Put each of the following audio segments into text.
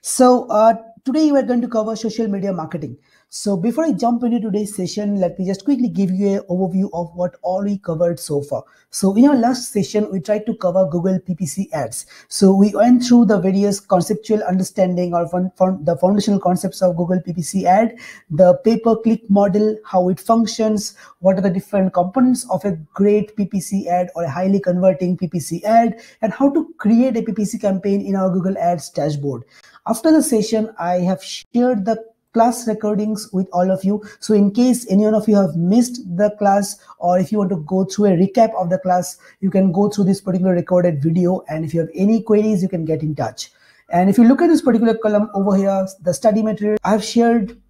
Today we are going to cover social media marketing. So before I jump into today's session, let me just quickly give you an overview of what all we covered so far. So in our last session, we tried to cover Google PPC ads. So we went through the various conceptual understanding or the foundational concepts of Google PPC ad, the pay-per-click model, how it functions, what are the different components of a great PPC ad or a highly converting PPC ad, and how to create a PPC campaign in our Google Ads dashboard. After the session, I have shared the class recordings with all of you. So in case any one of you have missed the class, or if you want to go through a recap of the class, you can go through this particular recorded video. And if you have any queries, you can get in touch. And if you look at this particular column over here, the study material, I've shared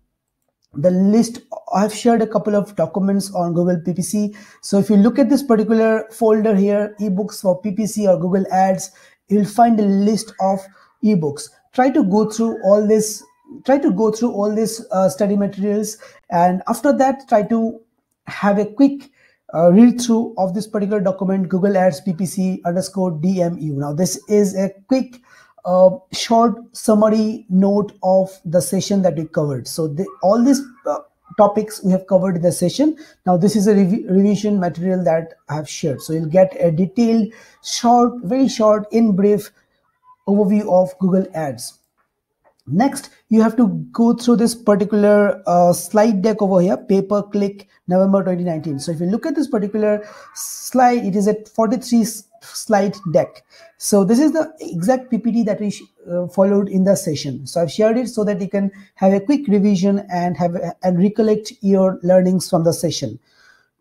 the list. I've shared a couple of documents on Google PPC. So if you look at this particular folder here, ebooks for PPC or Google Ads, you'll find a list of ebooks. Try to go through all this study materials, and after that try to have a quick read through of this particular document, Google Ads PPC_DMU. Now this is a quick short summary note of the session that we covered. So all these topics we have covered in the session. Now this is a revision material that I have shared. So you'll get a detailed, very short, in brief overview of Google Ads. Next, you have to go through this particular slide deck over here, pay-per-click November 2019. So if you look at this particular slide, it is a 43 slide deck. So this is the exact PPT that we followed in the session. So I've shared it so that you can have a quick revision and recollect your learnings from the session.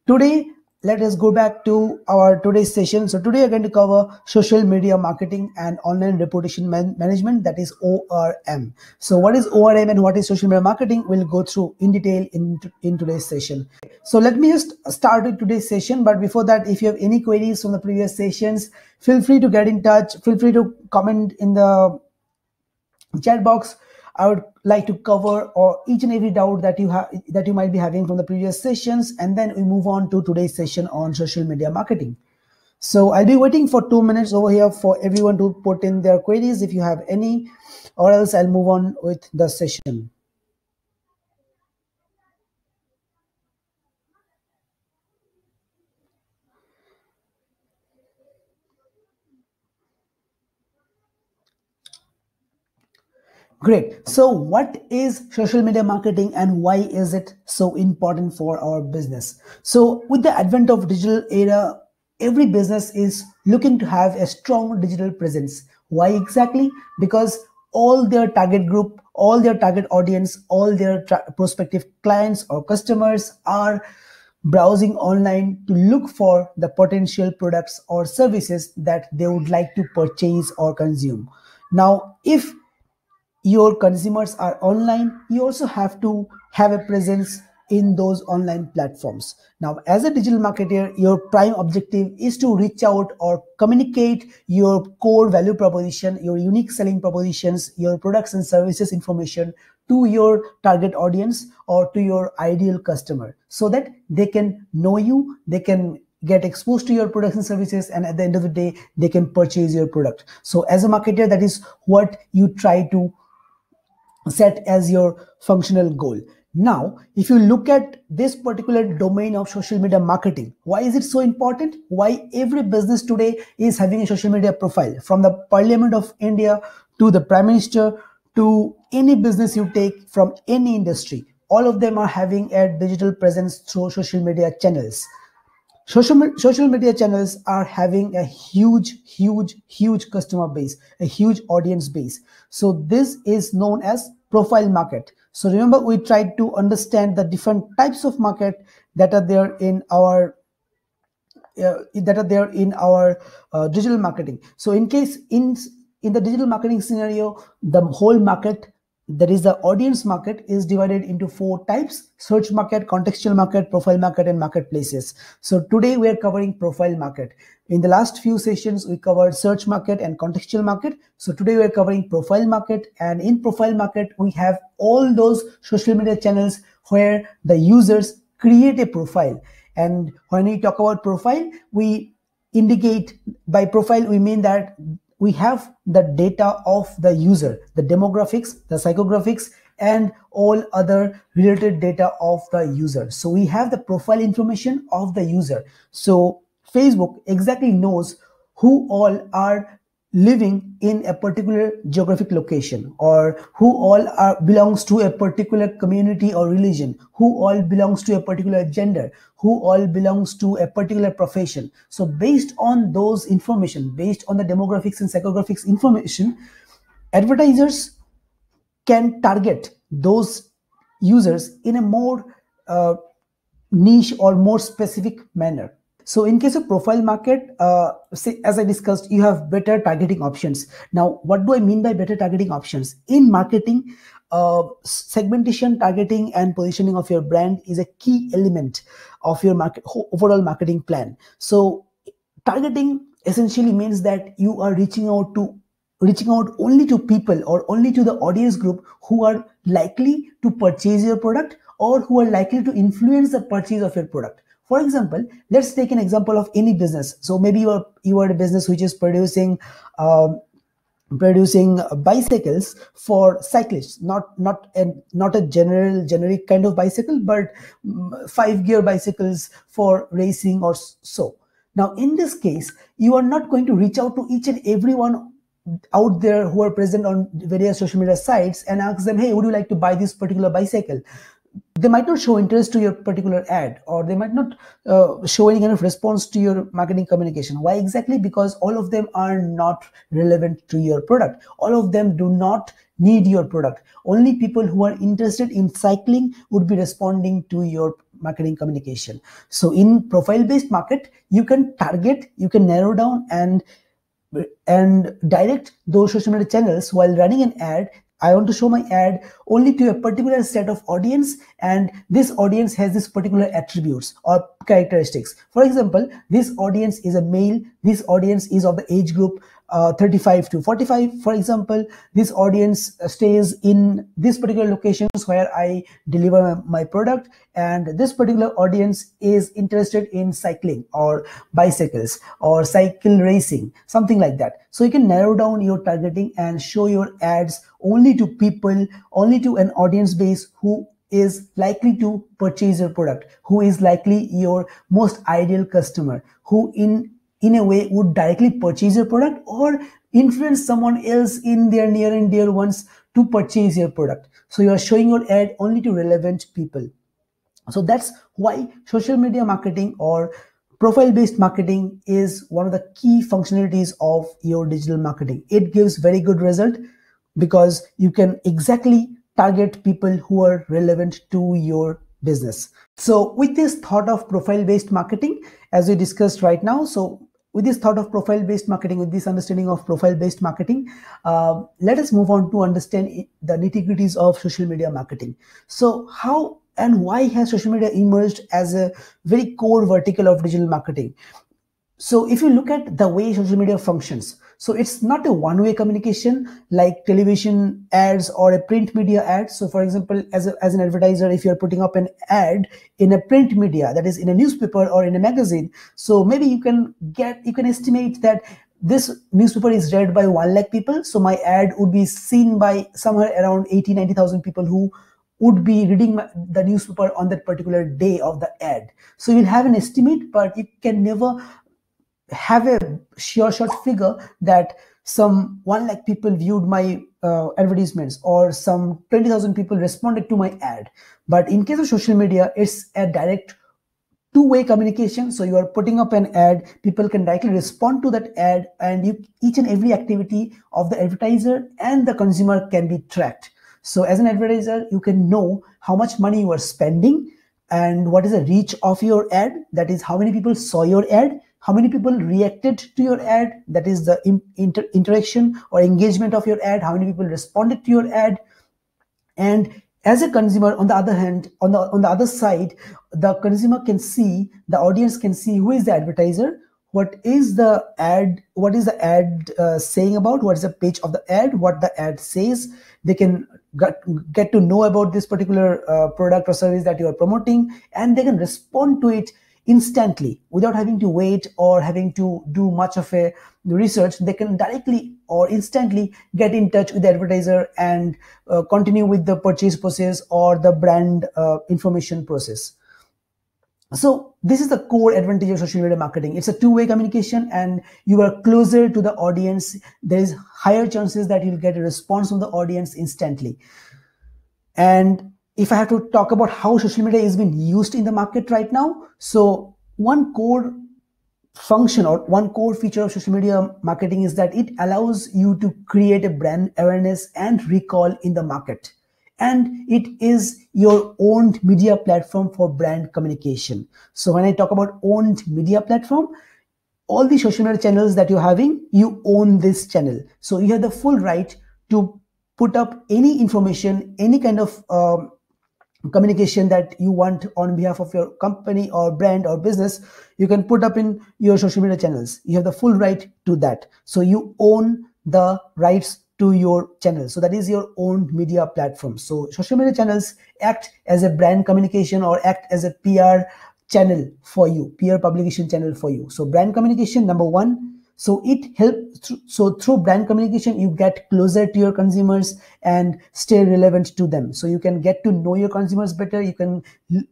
Today, let us go back to our today's session. So today we're going to cover social media marketing and online reputation management, that is ORM. So what is ORM and what is social media marketing? We'll go through in detail in today's session. So let me just start with today's session. But before that, if you have any queries from the previous sessions, feel free to get in touch. Feel free to comment in the chat box. I would like to cover each and every doubt that you might be having from the previous sessions, and then we move on to today's session on social media marketing. So I'll be waiting for 2 minutes over here for everyone to put in their queries if you have any, or else I'll move on with the session. Great. So what is social media marketing and why is it so important for our business? So with the advent of digital era, every business is looking to have a strong digital presence. Why exactly? Because all their target group, all their target audience, all their prospective clients or customers are browsing online to look for the potential products or services that they would like to purchase or consume. Now, if your consumers are online, you also have to have a presence in those online platforms. Now, as a digital marketer, your prime objective is to reach out or communicate your core value proposition, your unique selling propositions, your products and services information to your target audience or to your ideal customer, so that they can know you, they can get exposed to your products and services, and at the end of the day, they can purchase your product. So as a marketer, that is what you try to set as your functional goal. Now, if you look at this particular domain of social media marketing, why is it so important? Why every business today is having a social media profile, from the Parliament of India to the Prime Minister to any business you take from any industry, all of them are having a digital presence through social media channels. Social media channels are having a huge customer base, a huge audience base. So this is known as profile market. So remember, we tried to understand the different types of market that are there in our digital marketing. So in the digital marketing scenario, the whole market, that is the audience market, is divided into 4 types: search market, contextual market, profile market, and marketplaces. So today we are covering profile market. In the last few sessions, we covered search market and contextual market. So today we are covering profile market, and in profile market, we have all those social media channels where the users create a profile. And when we talk about profile, we indicate by profile, we mean that we have the data of the user, the demographics, the psychographics, and all other related data of the user. So we have the profile information of the user. So Facebook exactly knows who all are living in a particular geographic location, or who all belongs to a particular community or religion, who all belongs to a particular gender, who all belongs to a particular profession. So based on those information, based on the demographics and psychographics information, advertisers can target those users in a more niche or more specific manner. So in case of profile market, say, as I discussed, you have better targeting options. Now, what do I mean by better targeting options? In marketing, segmentation, targeting, and positioning of your brand is a key element of your overall marketing plan. So targeting essentially means that you are reaching out only to people or only to the audience group who are likely to purchase your product or who are likely to influence the purchase of your product. For example, let's take an example of any business. So maybe you are a business which is producing bicycles for cyclists, not a generic kind of bicycle, but 5 gear bicycles for racing or so. Now in this case, you are not going to reach out to each and everyone out there who are present on various social media sites and ask them, hey, would you like to buy this particular bicycle? They might not show interest to your particular ad, or they might not show any kind of response to your marketing communication. Why exactly? Because all of them are not relevant to your product. All of them do not need your product. Only people who are interested in cycling would be responding to your marketing communication. So in profile based market, you can target, you can narrow down and direct those social media channels while running an ad. I want to show my ad only to a particular set of audience, and this audience has this particular attributes or characteristics. For example, this audience is a male, this audience is of the age group 35 to 45. For example, this audience stays in this particular locations where I deliver my product, and this particular audience is interested in cycling or bicycles or cycle racing, something like that. So you can narrow down your targeting and show your ads only to people, only to an audience base who is likely to purchase your product, who is likely your most ideal customer, who in a way would directly purchase your product or influence someone else in their near and dear ones to purchase your product. So you are showing your ad only to relevant people. So that's why social media marketing or profile based marketing is one of the key functionalities of your digital marketing. It gives very good result because you can exactly target people who are relevant to your business. So with this thought of profile based marketing, as we discussed right now, so with this thought of profile based marketing, with this understanding of profile based marketing, let us move on to understand the nitty-gritties of social media marketing. So how and why has social media emerged as a very core vertical of digital marketing? So if you look at the way social media functions, so it's not a one-way communication like television ads or a print media ad. So for example, as an advertiser, if you're putting up an ad in a print media, that is in a newspaper or in a magazine, so maybe you can estimate that this newspaper is read by 1 lakh people. So my ad would be seen by somewhere around 80-90,000 people who would be reading the newspaper on that particular day of the ad. So you'll have an estimate, but you can never have a sure shot figure that some 1 lakh people viewed my advertisements or some 20,000 people responded to my ad. But in case of social media, it's a direct two-way communication. So you are putting up an ad, people can directly respond to that ad, and each and every activity of the advertiser and the consumer can be tracked. So as an advertiser, you can know how much money you are spending and what is the reach of your ad. That is how many people saw your ad, how many people reacted to your ad, that is the interaction or engagement of your ad, how many people responded to your ad. And as a consumer, on the other hand, on the other side, the consumer can see, the audience can see who is the advertiser, what is the ad saying about, what is the page of the ad, what the ad says. They can get to know about this particular product or service that you are promoting, and they can respond to it instantly without having to wait or having to do much of a research. They can directly or instantly get in touch with the advertiser and continue with the purchase process or the brand information process. So this is the core advantage of social media marketing. It's a two-way communication and you are closer to the audience. There is higher chances that you'll get a response from the audience instantly. And if I have to talk about how social media is being used in the market right now, so one core function or one core feature of social media marketing is that it allows you to create a brand awareness and recall in the market. And it is your owned media platform for brand communication. So when I talk about owned media platform, all the social media channels that you're having, you own this channel. So you have the full right to put up any information, any kind of communication that you want on behalf of your company or brand or business. You can put up in your social media channels. You have the full right to that. So you own the rights to your channel. So that is your own media platform. So social media channels act as a brand communication or act as a PR channel for you, PR publication channel for you. So brand communication, number one. So it helps. So through brand communication, you get closer to your consumers and stay relevant to them. So you can get to know your consumers better. You can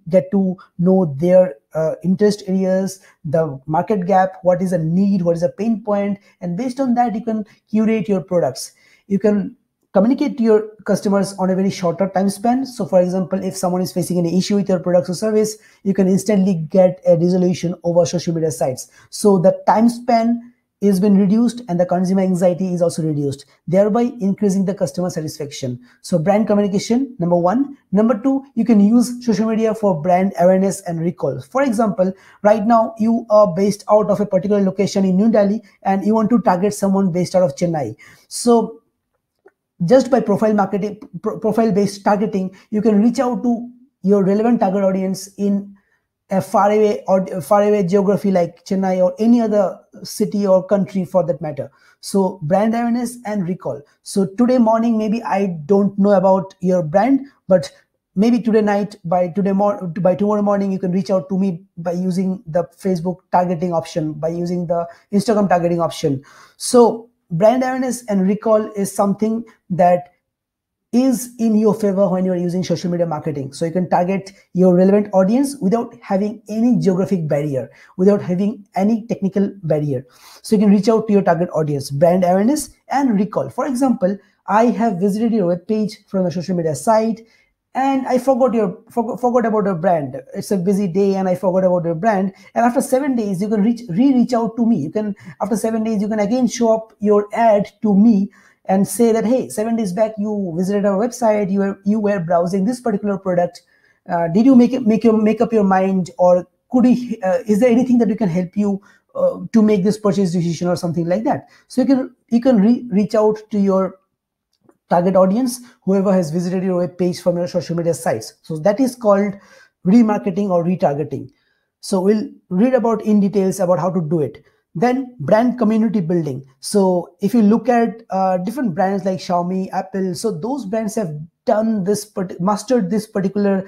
get to know their interest areas, the market gap, what is a need, what is a pain point, and based on that, you can curate your products. You can communicate to your customers on a very shorter time span. So for example, if someone is facing any issue with your product or service, you can instantly get a resolution over social media sites. So the time span is been reduced and the consumer anxiety is also reduced, thereby increasing the customer satisfaction. So brand communication, number one. Number two, you can use social media for brand awareness and recall. For example, right now you are based out of a particular location in New Delhi and you want to target someone based out of Chennai. So just by profile marketing, profile based targeting, you can reach out to your relevant target audience in a far away geography like Chennai or any other city or country for that matter. So brand awareness and recall. So today morning, maybe I don't know about your brand, but maybe today night, by tomorrow morning, you can reach out to me by using the Facebook targeting option, by using the Instagram targeting option. So brand awareness and recall is something that is in your favor when you are using social media marketing. So you can target your relevant audience without having any geographic barrier, without having any technical barrier. So you can reach out to your target audience, brand awareness and recall. For example, I have visited your webpage from a social media site and I forgot about your brand. It's a busy day and I forgot about your brand. And after 7 days, you can reach out to me. You can, after 7 days, you can again show up your ad to me and say that, hey, 7 days back you visited our website, you were browsing this particular product. Did you make up your mind, or is there anything that we can help you to make this purchase decision or something like that? So you can reach out to your target audience, whoever has visited your web page from your social media sites. So that is called remarketing or retargeting. So we'll read about in details about how to do it. Then brand community building. So if you look at different brands like Xiaomi, Apple, so those brands have done this, mastered this particular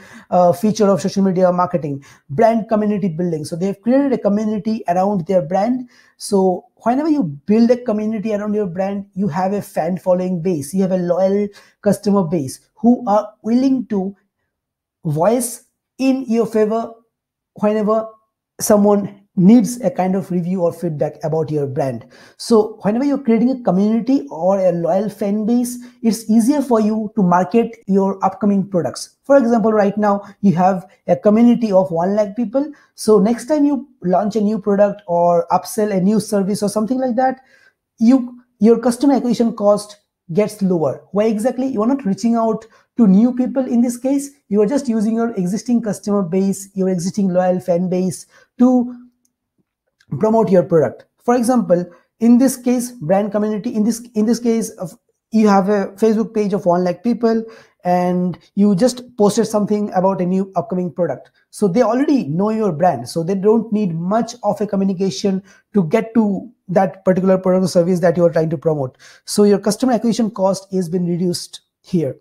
feature of social media marketing, brand community building. So they've created a community around their brand. So whenever you build a community around your brand, you have a fan following base, you have a loyal customer base who are willing to voice in your favor whenever someone needs a kind of review or feedback about your brand. So whenever you're creating a community or a loyal fan base, it's easier for you to market your upcoming products. For example, right now you have a community of 1 lakh people. So next time you launch a new product or upsell a new service or something like that, your customer acquisition cost gets lower. Why exactly? You are not reaching out to new people in this case. You are just using your existing customer base, your existing loyal fan base to promote your product. For example, in this case, brand community, in this case of, you have a Facebook page of 1 lakh people and you just posted something about a new upcoming product. So they already know your brand. So they don't need much of a communication to get to that particular product or service that you are trying to promote. So your customer acquisition cost is been reduced here.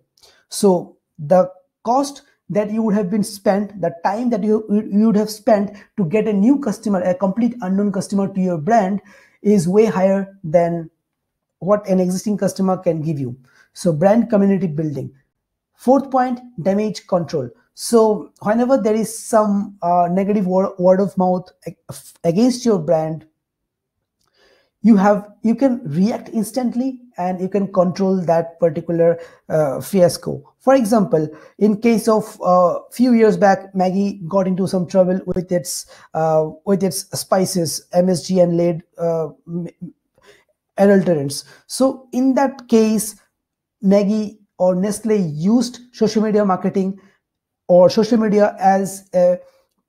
So the cost that you would have been spent, the time that you would have spent to get a new customer, a complete unknown customer to your brand, is way higher than what an existing customer can give you. So brand community building. Fourth point, damage control. So whenever there is some negative word of mouth against your brand, you can react instantly and you can control that particular fiasco. For example, in case of few years back, Maggie got into some trouble with its spices, MSG and lead adulterants. So in that case, Maggie or Nestle used social media marketing or social media as a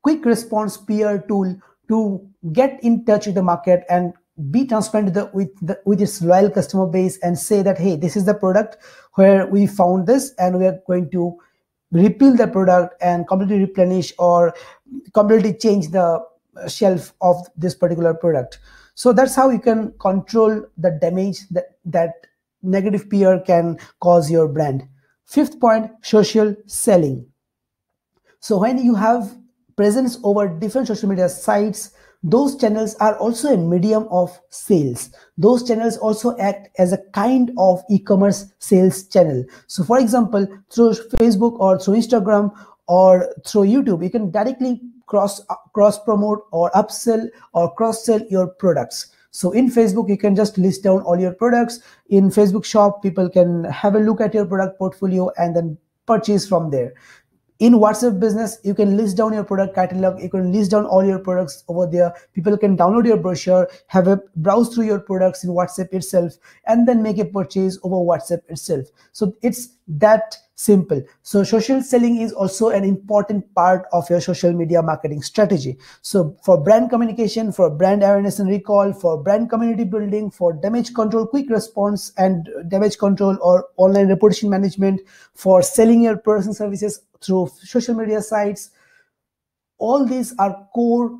quick response PR tool to get in touch with the market and be transparent with its loyal customer base and say that, hey, this is the product where we found this and we are going to repeal the product and completely replenish or completely change the shelf of this particular product. So that's how you can control the damage that negative PR can cause your brand. Fifth point, social selling. So when you have presence over different social media sites, those channels are also a medium of sales. Those channels also act as a kind of e-commerce sales channel. So for example, through Facebook or through Instagram or through YouTube, you can directly cross promote or upsell or cross sell your products. So in Facebook, you can just list down all your products. In Facebook shop, people can have a look at your product portfolio and then purchase from there. In WhatsApp business, you can list down your product catalog, you can list down all your products over there. People can download your brochure, have a browse through your products in WhatsApp itself, and then make a purchase over WhatsApp itself. So it's that simple. So social selling is also an important part of your social media marketing strategy. So for brand communication, for brand awareness and recall, for brand community building, for damage control, quick response and damage control or online reputation management, for selling your products and services through social media sites, all these are core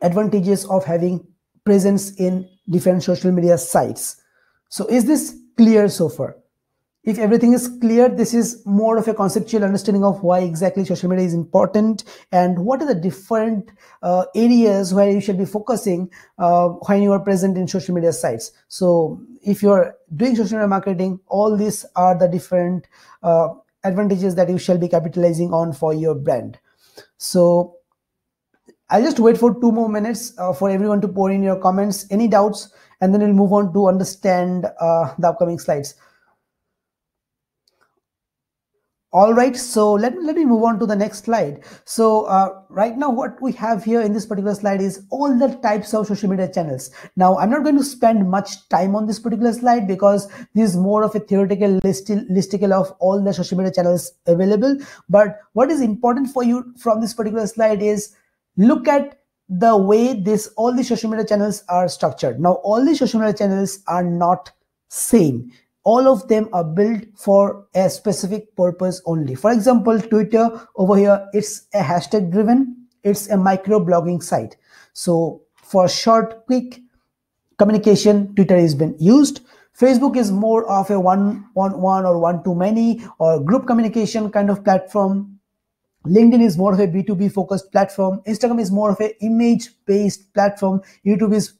advantages of having presence in different social media sites. So is this clear so far? If everything is clear, this is more of a conceptual understanding of why exactly social media is important and what are the different areas where you should be focusing when you are present in social media sites. So if you're doing social media marketing, all these are the different advantages that you shall be capitalizing on for your brand. So I'll just wait for 2 more minutes for everyone to pour in your comments, any doubts, and then we'll move on to understand the upcoming slides. All right, so let me move on to the next slide. So right now what we have here in this particular slide is all the types of social media channels. Now I'm not going to spend much time on this particular slide because this is more of a theoretical listicle of all the social media channels available. But what is important for you from this particular slide is look at the way all these social media channels are structured. Now all these social media channels are not same. All of them are built for a specific purpose only. For example, Twitter over here, it's a hashtag driven, it's a micro blogging site. So for short, quick communication, Twitter has been used. Facebook is more of a one-on-one or one-to-many or group communication kind of platform. LinkedIn is more of a B2B focused platform. Instagram is more of a image based platform. YouTube is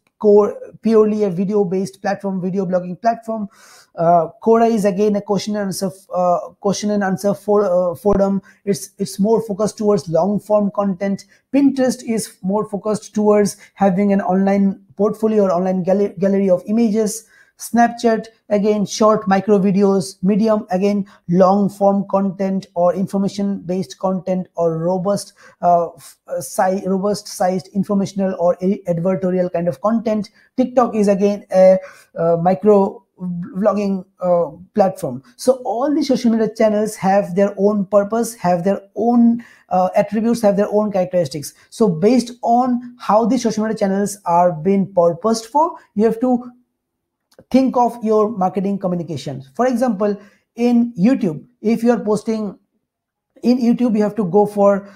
purely a video based platform, video blogging platform. Quora is again a question and answer forum. It's more focused towards long form content. Pinterest is more focused towards having an online portfolio or online gallery of images. Snapchat, again, short micro videos. Medium, again, long form content or information based content or robust sized informational or advertorial kind of content. TikTok is again a micro vlogging platform. So all these social media channels have their own purpose, have their own attributes, have their own characteristics. So based on how these social media channels are being purposed for, you have to think of your marketing communication. For example, in YouTube, if you are posting in YouTube, you have to go for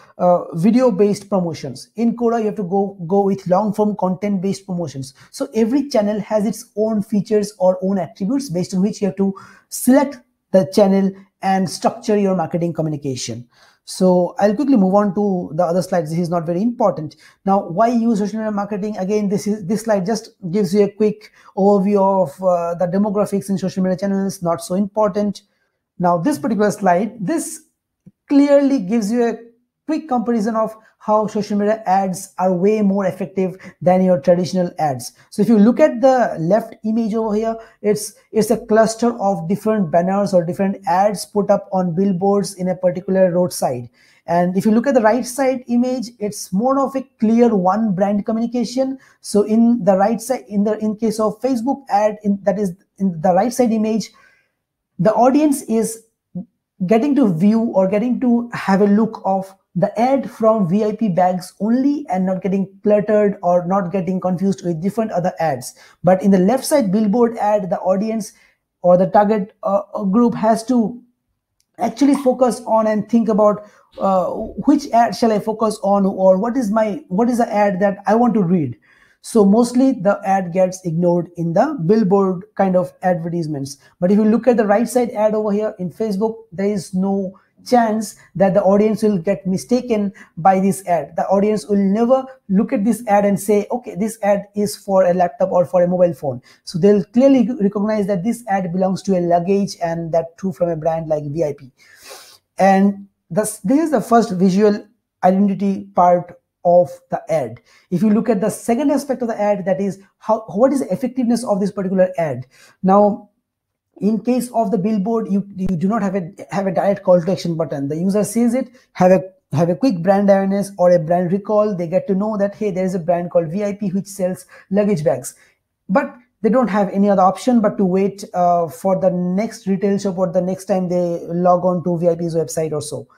video based promotions. In Quora, you have to go with long form content based promotions. So every channel has its own features or own attributes based on which you have to select the channel and structure your marketing communication. So I'll quickly move on to the other slides. This is not very important. Now, why use social media marketing? Again, this slide just gives you a quick overview of the demographics in social media channels. Not so important. Now, this particular slide, this clearly gives you a quick comparison of how social media ads are way more effective than your traditional ads. So if you look at the left image over here, it's a cluster of different banners or different ads put up on billboards in a particular roadside. And if you look at the right side image, it's more of a clear one brand communication. So in the right side, in case of Facebook ad, that is in the right side image, the audience is getting to view or getting to have a look of the ad from VIP bags only and not getting cluttered or not getting confused with different other ads. But in the left side billboard ad, the audience or the target group has to actually focus on and think about which ad shall I focus on, or what is the ad that I want to read. So mostly the ad gets ignored in the billboard kind of advertisements. But if you look at the right side ad over here in Facebook, there is no chance that the audience will get mistaken by this ad. The audience will never look at this ad and say, okay, this ad is for a laptop or for a mobile phone. So they'll clearly recognize that this ad belongs to a luggage, and that too from a brand like VIP. And this is the first visual identity part of the ad. If you look at the second aspect of the ad, that is what is the effectiveness of this particular ad. Now, in case of the billboard, you do not have a direct call to action button. The user sees it, have a quick brand awareness or a brand recall. They get to know that, hey, there is a brand called VIP which sells luggage bags. But they don't have any other option but to wait for the next retail shop or the next time they log on to VIP's website or so.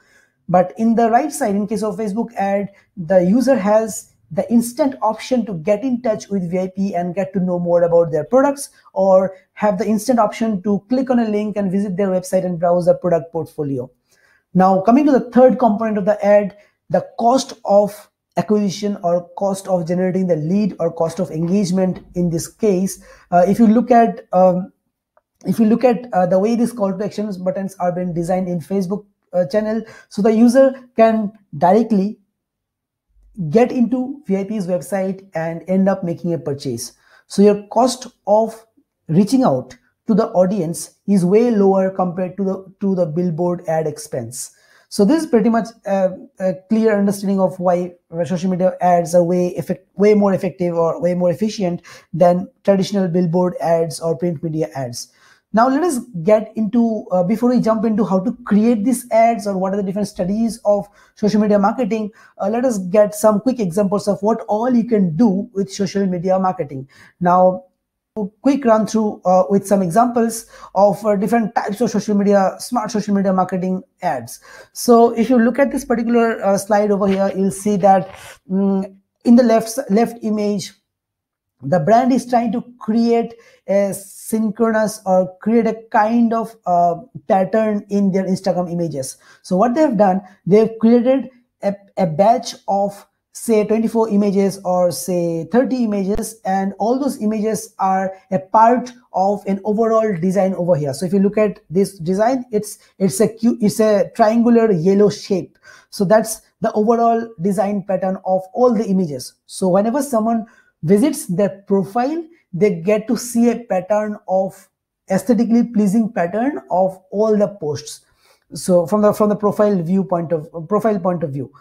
But in the right side, in case of Facebook ad, the user has the instant option to get in touch with VIP and get to know more about their products, or have the instant option to click on a link and visit their website and browse the product portfolio. Now, coming to the third component of the ad, the cost of acquisition or cost of generating the lead or cost of engagement in this case. If you look at the way these call to actions buttons are being designed in Facebook channel, so the user can directly get into VIP's website and end up making a purchase. So your cost of reaching out to the audience is way lower compared to the billboard ad expense. So this is pretty much a clear understanding of why social media ads are way more effective or way more efficient than traditional billboard ads or print media ads. Now let us get into, before we jump into how to create these ads or what are the different studies of social media marketing, let us get some quick examples of what all you can do with social media marketing. Now, quick run through with some examples of different types of smart social media marketing ads. So if you look at this particular slide over here, you'll see that in the left image, the brand is trying to create a synchronous or create a kind of pattern in their Instagram images. So what they have done, they've created a batch of say 24 images or say 30 images, and all those images are a part of an overall design over here. So if you look at this design, it's a triangular yellow shape. So that's the overall design pattern of all the images. So whenever someone visits their profile, they get to see a pattern of aesthetically pleasing pattern of all the posts. So from the profile point of view.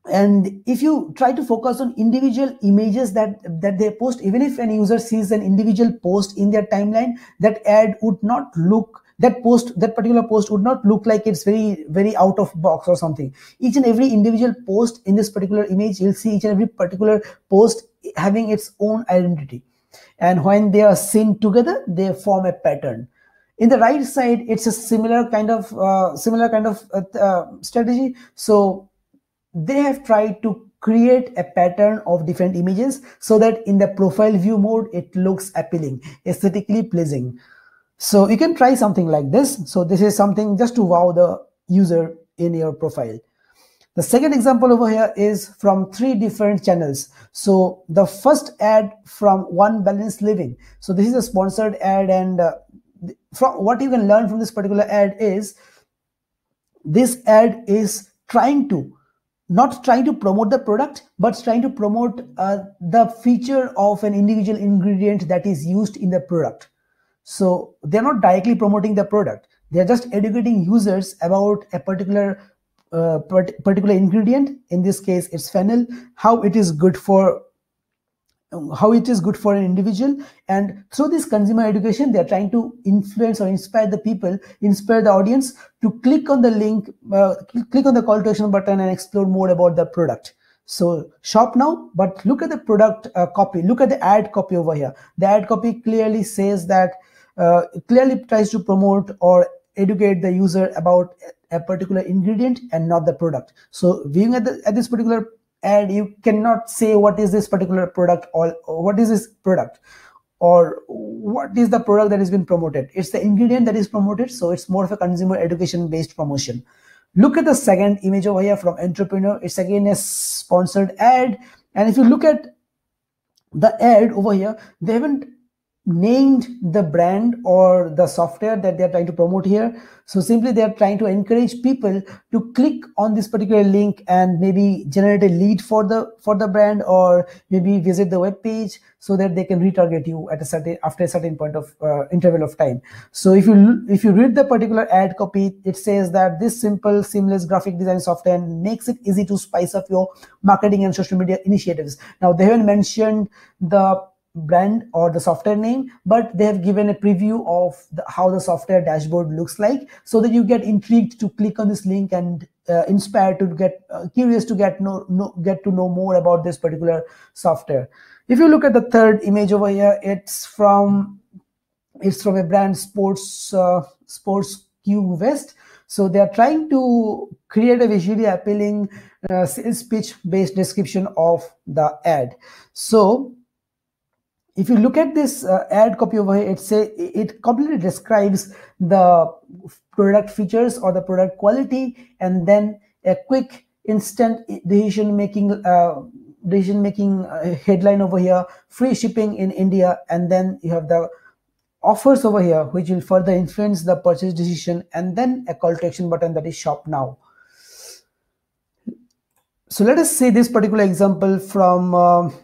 And if you try to focus on individual images that they post, even if an user sees an individual post in their timeline, that ad would not look, that particular post would not look like it's very, very out of box or something. Each and every individual post in this particular image, you'll see each and every particular post having its own identity. And when they are seen together, they form a pattern. In the right side, it's a similar kind of strategy. So they have tried to create a pattern of different images so that in the profile view mode, it looks appealing, aesthetically pleasing. So you can try something like this. So this is something just to wow the user in your profile. The second example over here is from 3 different channels. So the first ad from One Balanced Living. So this is a sponsored ad, and from what you can learn from this particular ad is, this ad is trying to, not trying to promote the product, but trying to promote the feature of an individual ingredient that is used in the product. So they're not directly promoting the product, they're just educating users about a particular ingredient. In this case it's fennel, how it is good for, an individual. And through this consumer education, they are trying to influence or inspire the people, inspire the audience to click on the link, click on the call to action button and explore more about the product. So shop now. But look at the product copy, look at the ad copy over here. The ad copy clearly says that, clearly tries to promote or educate the user about a particular ingredient and not the product. So viewing at this particular ad, you cannot say what is this particular product, or what is this product, or what is the product that has been promoted. It's the ingredient that is promoted, so it's more of a consumer education based promotion. Look at the second image over here from Entrepreneur. It's again a sponsored ad, and if you look at the ad over here, they haven't named the brand or the software that they're trying to promote here. So simply they're trying to encourage people to click on this particular link and maybe generate a lead for the brand, or maybe visit the web page so that they can retarget you at a certain, after a certain point of interval of time. So if you read the particular ad copy, it says that this simple seamless graphic design software makes it easy to spice up your marketing and social media initiatives. Now they haven't mentioned the brand or the software name, but they have given a preview of how the software dashboard looks like, so that you get intrigued to click on this link and inspired to get curious to get to know more about this particular software. If you look at the third image over here, it's from a brand, Sports Q West. So they are trying to create a visually appealing sales pitch based description of the ad. So if you look at this ad copy over here, it completely describes the product features or the product quality, and then a quick instant decision making headline over here: free shipping in India. And then you have the offers over here, which will further influence the purchase decision, and then a call to action button that is shop now. So let us see this particular example from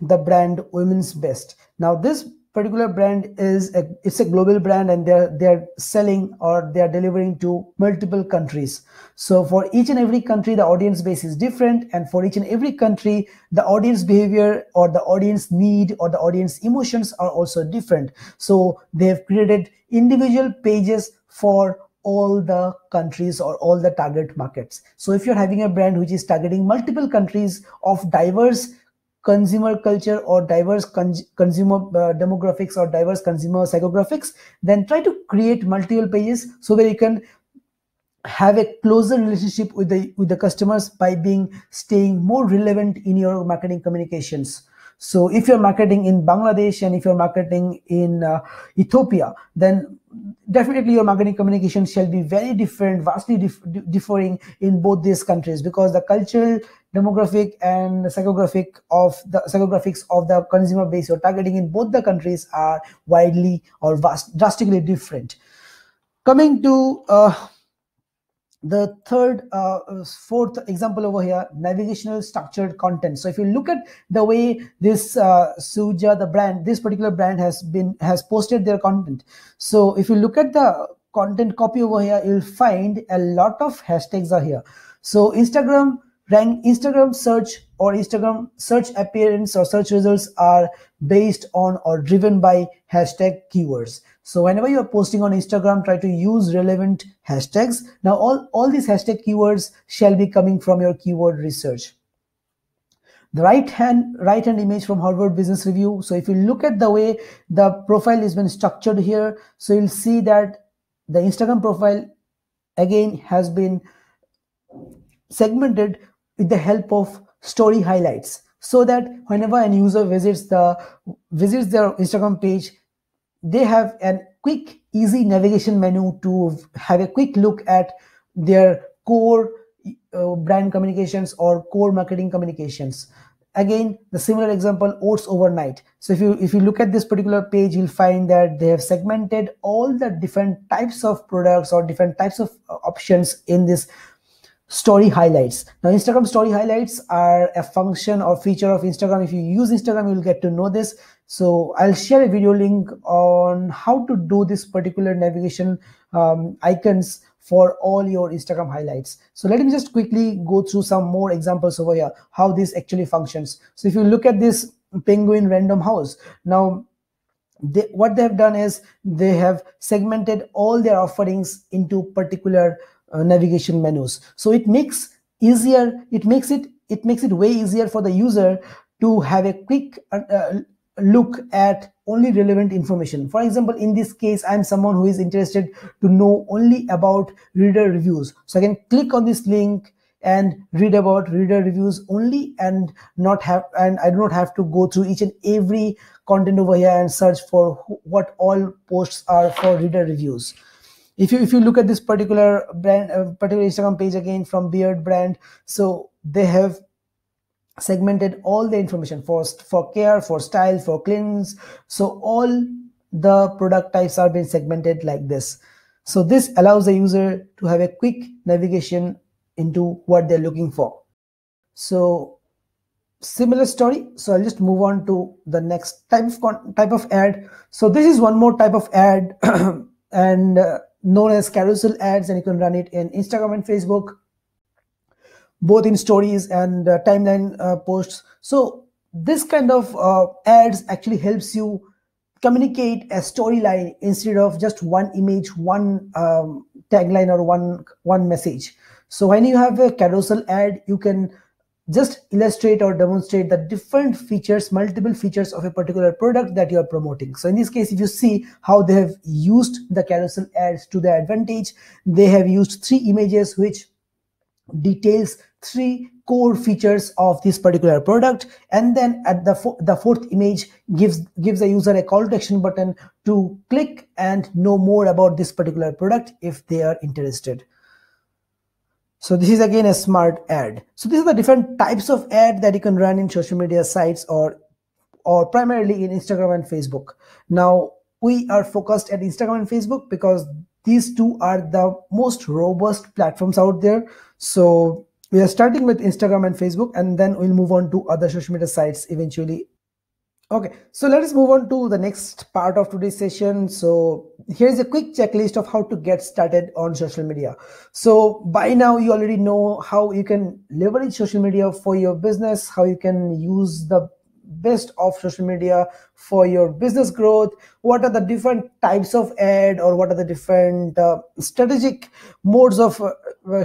the brand Women's Best. Now this particular brand it's a global brand, and they're selling, or they're delivering to multiple countries. So for each and every country, the audience base is different, and for each and every country, the audience behavior or the audience need or the audience emotions are also different. So they have created individual pages for all the countries or all the target markets. So if you're having a brand which is targeting multiple countries of diverse consumer culture or diverse consumer demographics or diverse consumer psychographics, then try to create multiple pages so that you can have a closer relationship with the customers by staying more relevant in your marketing communications. So if you're marketing in Bangladesh and if you're marketing in Ethiopia, then definitely your marketing communication shall be very different, vastly differing in both these countries, because the cultural, demographic, and the psychographics of the consumer base you're targeting in both the countries are widely or drastically different. Coming to the fourth example over here, navigational structured content. So if you look at the way this Suja, this particular brand has posted their content. So if you look at the content copy over here, you'll find a lot of hashtags are here. So Instagram search or Instagram search appearance or search results are based on or driven by hashtag keywords. So whenever you are posting on Instagram, try to use relevant hashtags. Now all these hashtag keywords shall be coming from your keyword research. The right hand image from Harvard Business Review. So if you look at the way the profile has been structured here, so you'll see that the Instagram profile again has been segmented with the help of story highlights, so that whenever an user visits their Instagram page, they have a quick, easy navigation menu to have a quick look at their core brand communications or core marketing communications. again the similar example, oats overnight. So if you look at this particular page, you'll find that they have segmented all the different types of products or different types of options in this story highlights. Now Instagram story highlights are a function or feature of Instagram. If you use Instagram, you'll get to know this. So I'll share a video link on how to do this particular navigation icons for all your Instagram highlights. So let me just quickly go through some more examples over here, how this actually functions. So if you look at this penguin random house, now what they have done is they have segmented all their offerings into particular navigation menus. So it makes it way easier for the user to have a quick look at only relevant information. For example, in this case, I'm someone who is interested to know only about reader reviews. So I can click on this link and read about reader reviews only, and I do not have to go through each and every content over here and search for what all posts are for reader reviews. If you look at this particular brand, particular Instagram page again from Beard brand, so they have segmented all the information for care, for style, for cleanse. So all the product types are being segmented like this. So this allows the user to have a quick navigation into what they're looking for. So similar story. So I'll just move on to the next type of ad. So this is one more type of ad and known as carousel ads, and you can run it in Instagram and Facebook, both in stories and timeline posts. So this kind of ads actually helps you communicate a storyline instead of just one image, one tagline, or one message. So when you have a carousel ad, you can just illustrate or demonstrate the different features, multiple features of a particular product that you are promoting. So in this case, if you see how they have used the carousel ads to their advantage, they have used 3 images which details 3 core features of this particular product, and then at the 4th image gives the user a call to action button to click and know more about this particular product if they are interested. So this is again a smart ad. So these are the different types of ad that you can run in social media sites or primarily in Instagram and Facebook. Now we are focused at Instagram and Facebook because these two are the most robust platforms out there. So we are starting with Instagram and Facebook, and then we'll move on to other social media sites eventually. Okay, so let us move on to the next part of today's session. So here's a quick checklist of how to get started on social media. So by now you already know how you can leverage social media for your business, how you can use the best of social media for your business growth, what are the different types of ad, or what are the different strategic modes of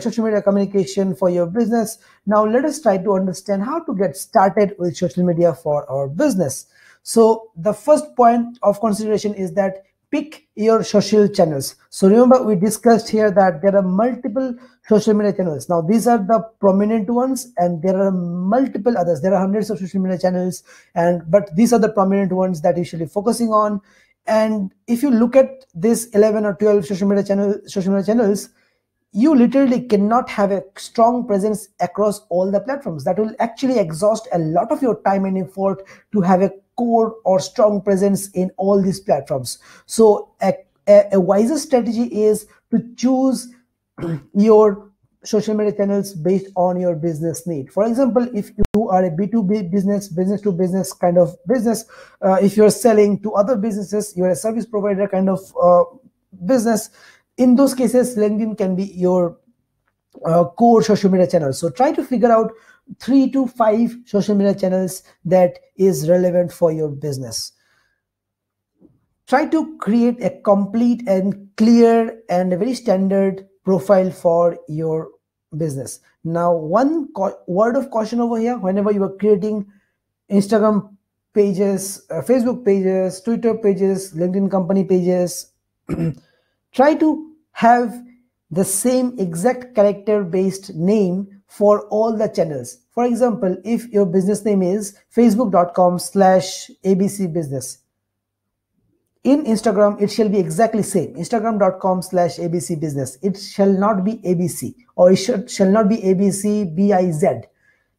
social media communication for your business. Now let us try to understand how to get started with social media for our business. So the first point of consideration is that pick your social channels. So remember, we discussed here that there are multiple social media channels. Now these are the prominent ones, and there are multiple others. There are hundreds of social media channels, but these are the prominent ones that you should be focusing on. And if you look at this 11 or 12 social media channels, you literally cannot have a strong presence across all the platforms. That will actually exhaust a lot of your time and effort to have a core or strong presence in all these platforms. So a wiser strategy is to choose your social media channels based on your business need. For example, if you are a B2B business to business kind of business, if you're selling to other businesses, you're a service provider kind of business, in those cases LinkedIn can be your core social media channel. So try to figure out 3 to 5 social media channels that is relevant for your business. Try to create a complete and clear and a very standard profile for your business. Now, one word of caution over here: whenever you are creating Instagram pages, Facebook pages, Twitter pages, LinkedIn company pages, try to have the same exact character based name for all the channels. For example, if your business name is facebook.com/abc business, in Instagram it shall be exactly same, instagram.com/abc business. It shall not be abc, or it shall not be abc biz.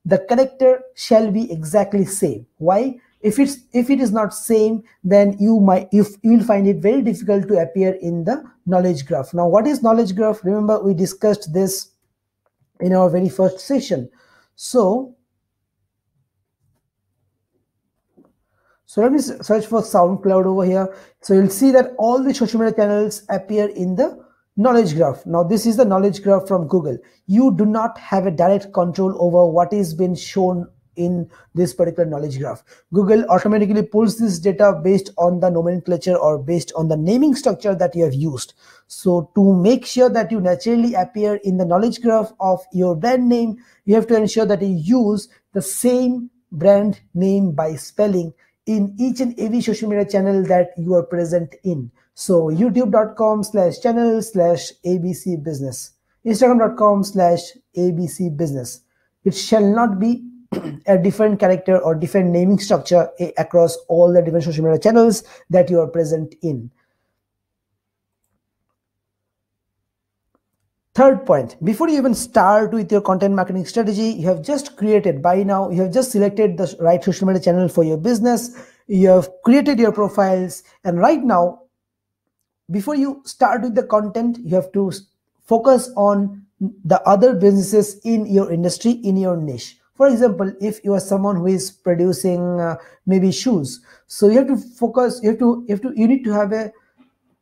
the character shall be exactly same. Why? If it is not same, then you will find it very difficult to appear in the knowledge graph. Now, what is knowledge graph? Remember, we discussed this in our very first session. So let me search for SoundCloud over here. So you'll see that all the social media channels appear in the knowledge graph. Now this is the knowledge graph from Google. You do not have a direct control over what is being shown in this particular knowledge graph. Google automatically pulls this data based on the nomenclature or based on the naming structure that you have used. So to make sure that you naturally appear in the knowledge graph of your brand name, you have to ensure that you use the same brand name by spelling in each and every social media channel that you are present in. So youtube.com/channel/abc business, instagram.com/abc business. It shall not be a different character or different naming structure across all the different social media channels that you are present in. Third point, before you even start with your content marketing strategy, you have just created, by now, you have just selected the right social media channel for your business. You have created your profiles. And right now, before you start with the content, you have to focus on the other businesses in your industry, in your niche. For example, if you are someone who is producing maybe shoes, so you have to focus, you need to have a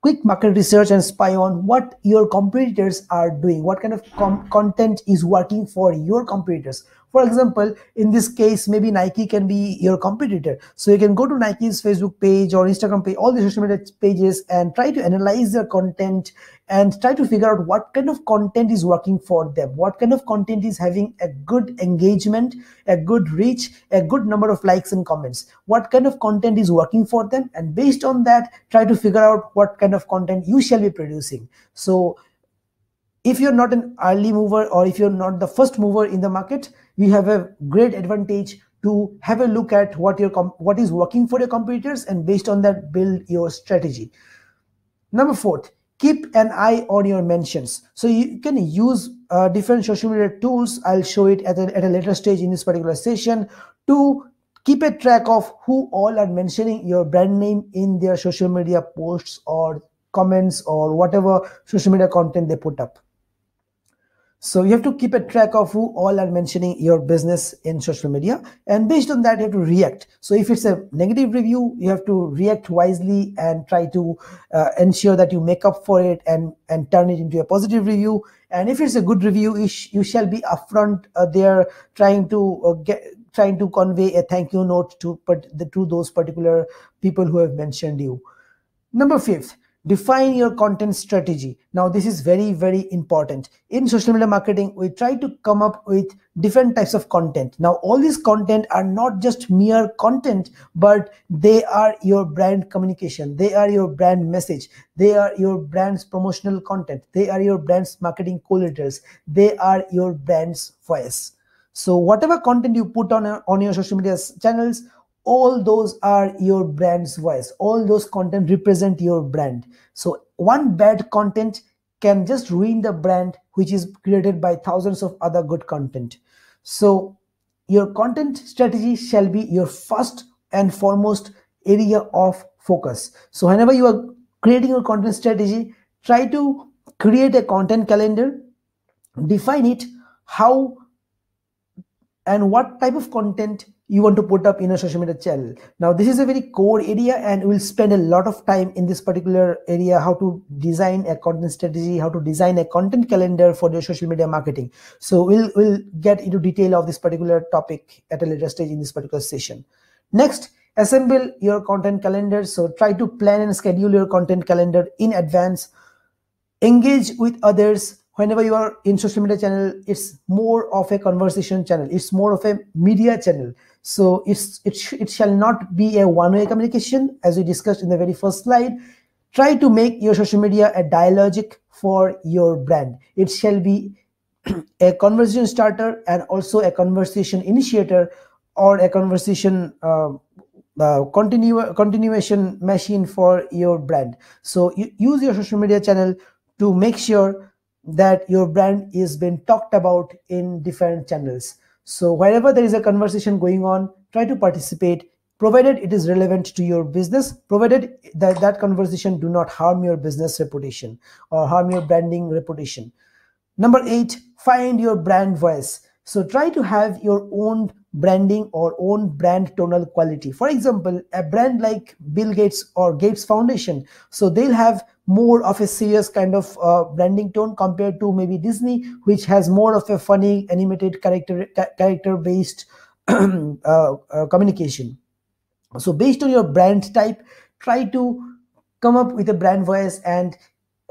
quick market research and spy on what your competitors are doing, what kind of content is working for your competitors. For example, in this case, maybe Nike can be your competitor. So you can go to Nike's Facebook page or Instagram page, all the social media pages, and try to analyze their content and try to figure out what kind of content is working for them, what kind of content is having a good engagement, a good reach, a good number of likes and comments, what kind of content is working for them, and based on that, try to figure out what kind of content you shall be producing. So if you're not an early mover, or if you're not the first mover in the market, you have a great advantage to have a look at what is working for your competitors, and based on that, build your strategy. Number fourth, keep an eye on your mentions. So you can use different social media tools. I'll show it at a later stage in this particular session, to keep a track of who all are mentioning your brand name in their social media posts or comments or whatever social media content they put up. So you have to keep a track of who all are mentioning your business in social media, and based on that, you have to react. So if it's a negative review, you have to react wisely and try to ensure that you make up for it and turn it into a positive review. And if it's a good review, you shall be upfront there, trying to convey a thank you note to those particular people who have mentioned you. Number fifth, define your content strategy. Now, this is very, very important. In social media marketing, we try to come up with different types of content. Now, all these content are not just mere content, but they are your brand communication. They are your brand message. They are your brand's promotional content. They are your brand's marketing collaterals. They are your brand's voice. So whatever content you put on your social media channels, all those are your brand's voice. All those content represent your brand. So one bad content can just ruin the brand which is created by thousands of other good content. So your content strategy shall be your first and foremost area of focus. So whenever you are creating your content strategy, try to create a content calendar, define it, how and what type of content you want to put up in a social media channel. Now, this is a very core area, and we'll spend a lot of time in this particular area, how to design a content strategy, how to design a content calendar for your social media marketing. So we'll get into detail of this particular topic at a later stage in this particular session. Next, assemble your content calendar. So try to plan and schedule your content calendar in advance. Engage with others. Whenever you are in social media channel, it's more of a conversation channel, it's more of a media channel. So it shall not be a one-way communication, as we discussed in the very first slide. Try to make your social media a dialogic for your brand. It shall be a conversation starter and also a conversation initiator, or a conversation continuation machine for your brand. So you use your social media channel to make sure that your brand is being talked about in different channels. So wherever there is a conversation going on, try to participate, provided it is relevant to your business, provided that conversation do not harm your business reputation or harm your branding reputation. Number 8, find your brand voice. So try to have your own branding or own brand tonal quality. For example, a brand like Bill Gates or Gates Foundation, so they'll have more of a serious kind of branding tone compared to maybe Disney, which has more of a funny animated character based communication. So based on your brand type, try to come up with a brand voice and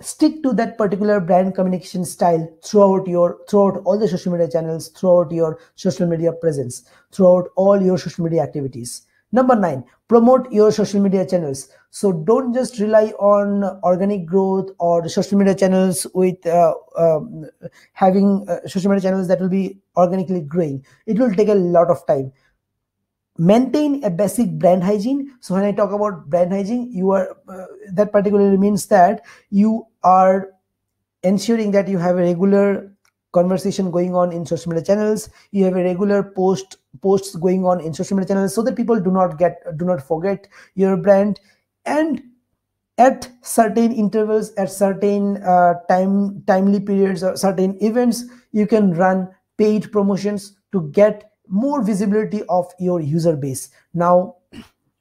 stick to that particular brand communication style throughout all the social media channels, throughout your social media presence, throughout all your social media activities. Number 9, promote your social media channels. So don't just rely on organic growth or social media channels with having social media channels that will be organically growing. It will take a lot of time. Maintain a basic brand hygiene. So when I talk about brand hygiene, you are that particularly means that you are ensuring that you have a regular conversation going on in social media channels, you have a regular posts going on in social media channels, so that people do not forget your brand. And at certain intervals, at certain timely periods or certain events, you can run paid promotions to get more visibility of your user base. Now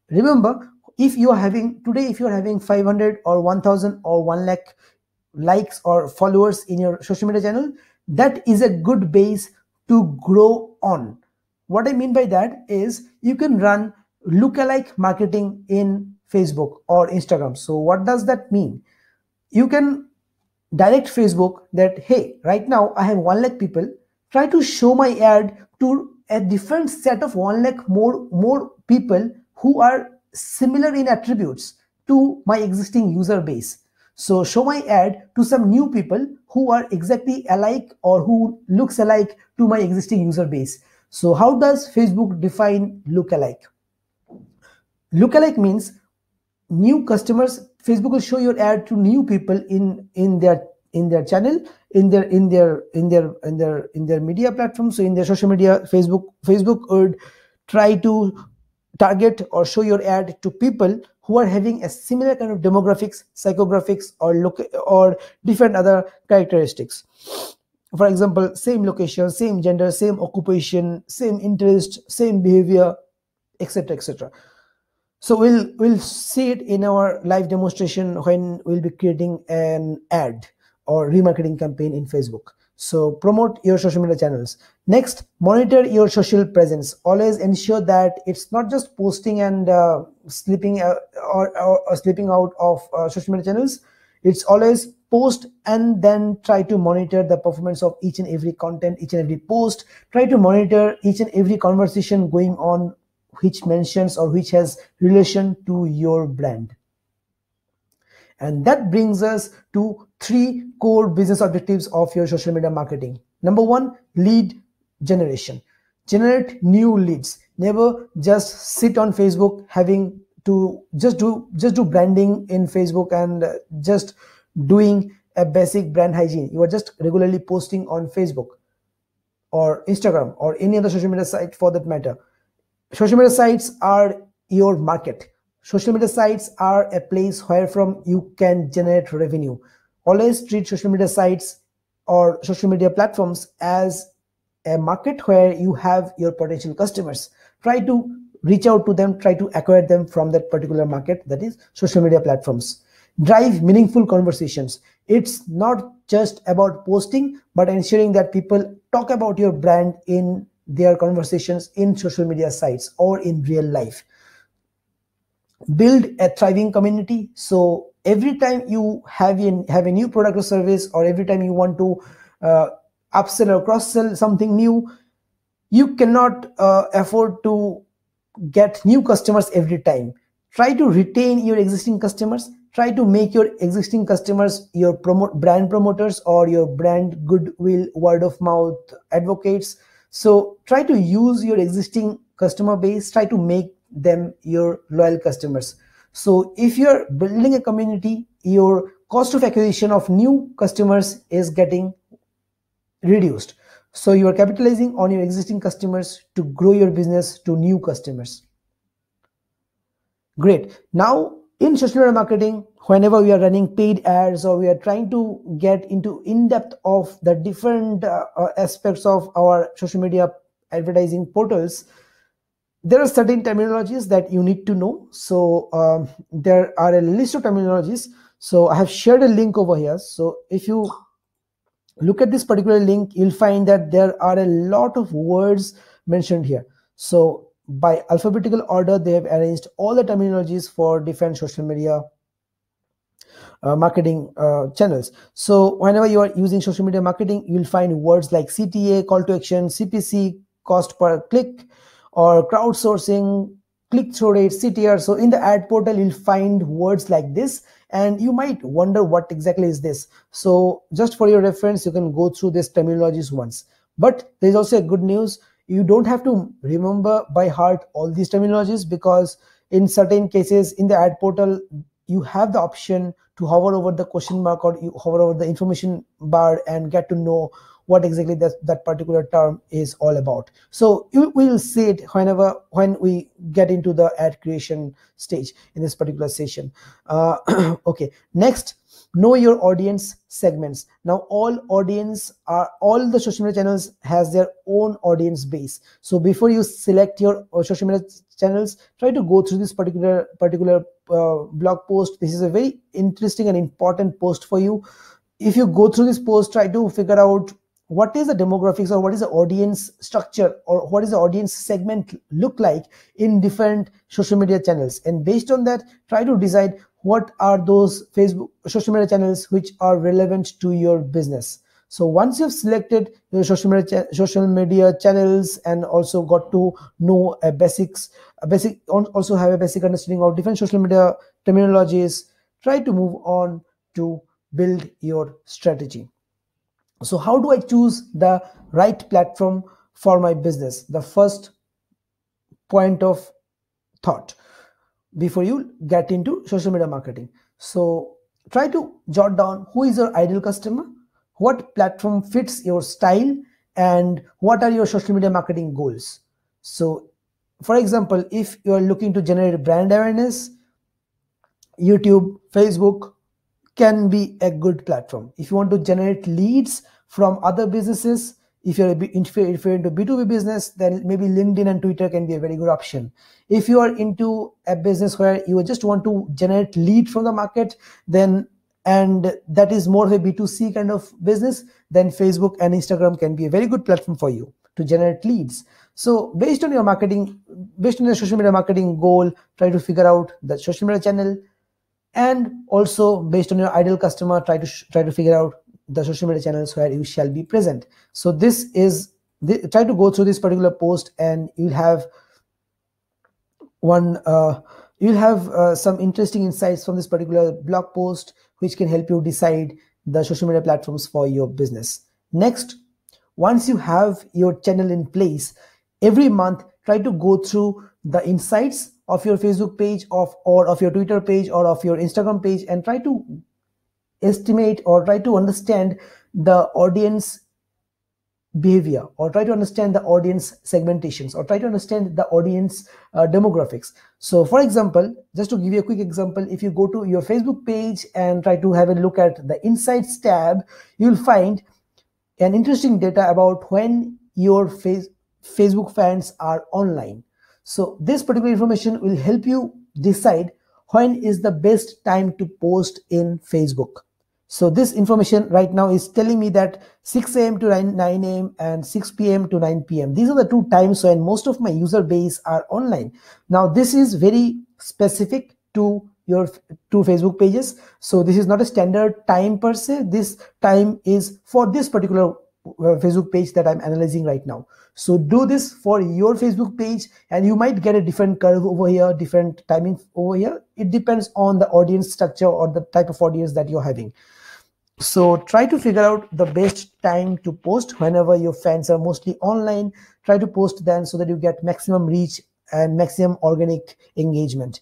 remember, if you are having today, if you are having 500 or 1000 or 1 lakh likes or followers in your social media channel, that is a good base to grow on. What I mean by that is you can run lookalike marketing in Facebook or Instagram. So what does that mean? You can direct Facebook that, hey, right now I have 1 lakh people, try to show my ad to a different set of 1 lakh more people who are similar in attributes to my existing user base. So show my ad to some new people who are exactly alike or who looks alike to my existing user base. So how does Facebook define lookalike? Lookalike means new customers. Facebook will show your ad to new people in their channel, in their media platform. So in their social media, Facebook would try to target or show your ad to people who are having a similar kind of demographics, psychographics, or look or different other characteristics. For example, same location, same gender, same occupation, same interest, same behavior, etc., etc. So we'll see it in our live demonstration when we'll be creating an ad or remarketing campaign in Facebook. So promote your social media channels. Next, monitor your social presence. Always ensure that it's not just posting and slipping or slipping out of social media channels. It's always post and then try to monitor the performance of each and every content, each and every post. Try to monitor each and every conversation going on which mentions or which has relation to your brand. And that brings us to 3 core business objectives of your social media marketing. Number 1, lead generation. Generate new leads. Never just sit on Facebook having to just do branding in Facebook and just doing a basic brand hygiene. You are just regularly posting on Facebook or Instagram or any other social media site for that matter. Social media sites are your market. Social media sites are a place where from you can generate revenue. Always treat social media sites or social media platforms as a market where you have your potential customers. Try to reach out to them, try to acquire them from that particular market, that is social media platforms. Drive meaningful conversations. It's not just about posting, but ensuring that people talk about your brand in their conversations in social media sites or in real life. Build a thriving community. So every time you have a new product or service, or every time you want to upsell or cross sell something new, you cannot afford to get new customers every time. Try to retain your existing customers. Try to make your existing customers your brand promoters or your brand goodwill word of mouth advocates. So try to use your existing customer base, try to make them your loyal customers. So if you're building a community, your cost of acquisition of new customers is getting reduced. So you are capitalizing on your existing customers to grow your business to new customers. Great. Now, in social media marketing, whenever we are running paid ads or we are trying to get into in-depth of the different aspects of our social media advertising portals, there are certain terminologies that you need to know. So there are a list of terminologies. So I have shared a link over here. So if you look at this particular link, you'll find that there are a lot of words mentioned here. So by alphabetical order, they have arranged all the terminologies for different social media marketing channels. So whenever you are using social media marketing, you'll find words like CTA, call to action, CPC, cost per click, or crowdsourcing, click-through rate, CTR. So in the ad portal, you'll find words like this, and you might wonder what exactly is this. So just for your reference, you can go through these terminologies once. But there's also a good news. You don't have to remember by heart all these terminologies, because in certain cases in the ad portal, you have the option to hover over the question mark, or you hover over the information bar and get to know what exactly that particular term is all about. So we will see it when we get into the ad creation stage in this particular session. Okay, next, know your audience segments. Now all the social media channels has their own audience base. So before you select your social media channels, try to go through this particular blog post. This is a very interesting and important post for you. If you go through this post, try to figure out what is the demographics, or what is the audience structure, or what is the audience segment look like in different social media channels, and based on that, try to decide what are those Facebook social media channels which are relevant to your business. So once you've selected your social media channels and also got to know also have a basic understanding of different social media terminologies, try to move on to build your strategy. So how do I choose the right platform for my business? The first point of thought before you get into social media marketing. So try to jot down who is your ideal customer, what platform fits your style, and what are your social media marketing goals. So for example, if you are looking to generate brand awareness, YouTube, Facebook can be a good platform. If you want to generate leads from other businesses, if you're into B2B business, then maybe LinkedIn and Twitter can be a very good option. If you are into a business where you just want to generate lead from the market, then and that is more of a B2C kind of business, then Facebook and Instagram can be a very good platform for you to generate leads. So based on your social media marketing goal, try to figure out the social media channel, and also based on your ideal customer, try to figure out the social media channels where you shall be present. So try to go through this particular post, and you'll have some interesting insights from this particular blog post, which can help you decide the social media platforms for your business. Next, once you have your channel in place, every month try to go through the insights of your Facebook page or of your Twitter page or of your Instagram page, and try to estimate or try to understand the audience behavior, or try to understand the audience segmentations, or try to understand the audience demographics. So for example, just to give you a quick example, if you go to your Facebook page and try to have a look at the insights tab, you'll find an interesting data about when your Facebook fans are online. So this particular information will help you decide when is the best time to post in Facebook. So this information right now is telling me that 6 a.m. to 9 a.m. and 6 p.m. to 9 p.m. These are the two times when most of my user base are online. Now this is very specific to your two Facebook pages. So this is not a standard time per se. This time is for this particular Facebook page that I'm analyzing right now. So do this for your Facebook page, and you might get a different curve over here, different timing over here. It depends on the audience structure or the type of audience that you're having. So try to figure out the best time to post whenever your fans are mostly online. Try to post then so that you get maximum reach and maximum organic engagement.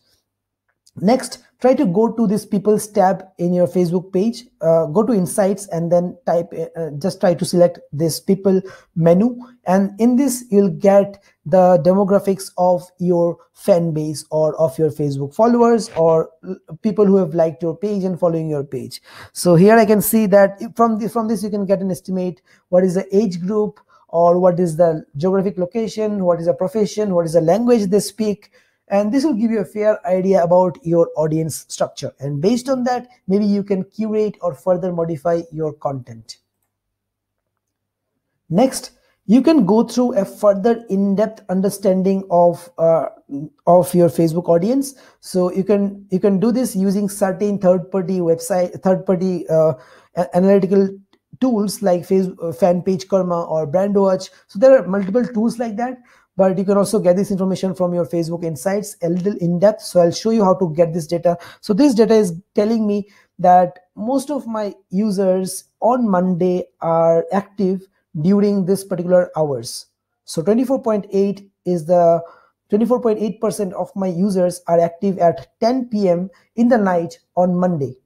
Next, try to go to this people's tab in your Facebook page, go to insights and then just try to select this people menu, and in this you'll get the demographics of your fan base or of your Facebook followers or people who have liked your page and following your page. So here I can see that from this you can get an estimate what is the age group, or what is the geographic location, what is the profession, what is the language they speak, and this will give you a fair idea about your audience structure, and based on that maybe you can curate or further modify your content. Next, you can go through a further in-depth understanding of your Facebook audience. So you can do this using certain third-party analytical tools like Facebook, fan page karma or brand watch. So there are multiple tools like that, but you can also get this information from your Facebook insights a little in depth. So I'll show you how to get this data. So this data is telling me that most of my users on Monday are active during this particular hours. So 24.8 is the 24.8% of my users are active at 10 p.m. in the night on Monday.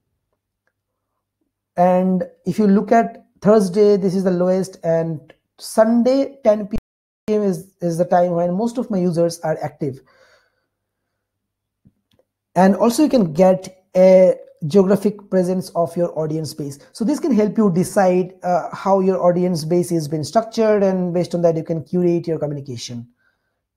And if you look at Thursday, this is the lowest, and Sunday 10 p.m. is the time when most of my users are active. And also you can get a geographic presence of your audience base. So this can help you decide how your audience base is been structured, and based on that you can curate your communication.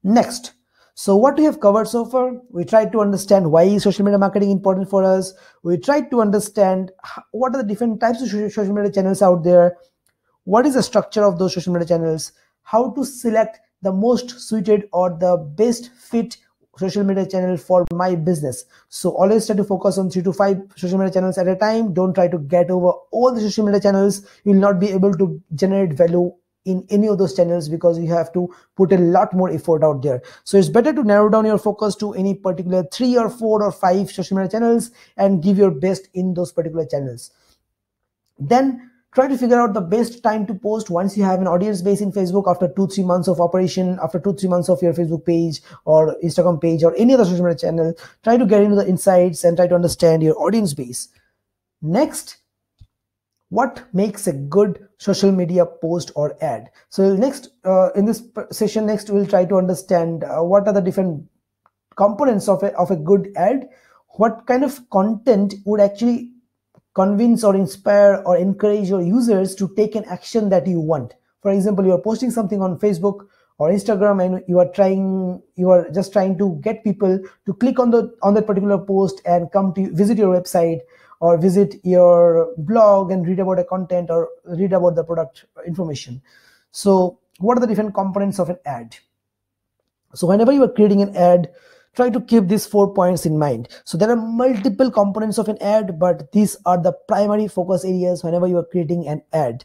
Next, so what we have covered so far, we tried to understand why is social media marketing important for us. We tried to understand what are the different types of social media channels out there, what is the structure of those social media channels, how to select the most suited or the best fit social media channel for my business. So always try to focus on 3 to 5 social media channels at a time. Don't try to get over all the social media channels. You will not be able to generate value in any of those channels because you have to put a lot more effort out there. So it's better to narrow down your focus to any particular 3 or 4 or 5 social media channels and give your best in those particular channels. Then try to figure out the best time to post once you have an audience base in Facebook after 2-3 months of operation, after 2-3 months of your Facebook page or Instagram page or any other social media channel. Try to get into the insights and try to understand your audience base. Next, what makes a good social media post or ad? So next, in this session, next we'll try to understand what are the different components of a good ad. What kind of content would actually convince or inspire or encourage your users to take an action that you want. For example, you are posting something on Facebook or Instagram and you are just trying to get people to click on that particular post and come to visit your website or visit your blog and read about the content or read about the product information. So what are the different components of an ad? So whenever you are creating an ad, try to keep these 4 points in mind. So there are multiple components of an ad, but these are the primary focus areas whenever you are creating an ad.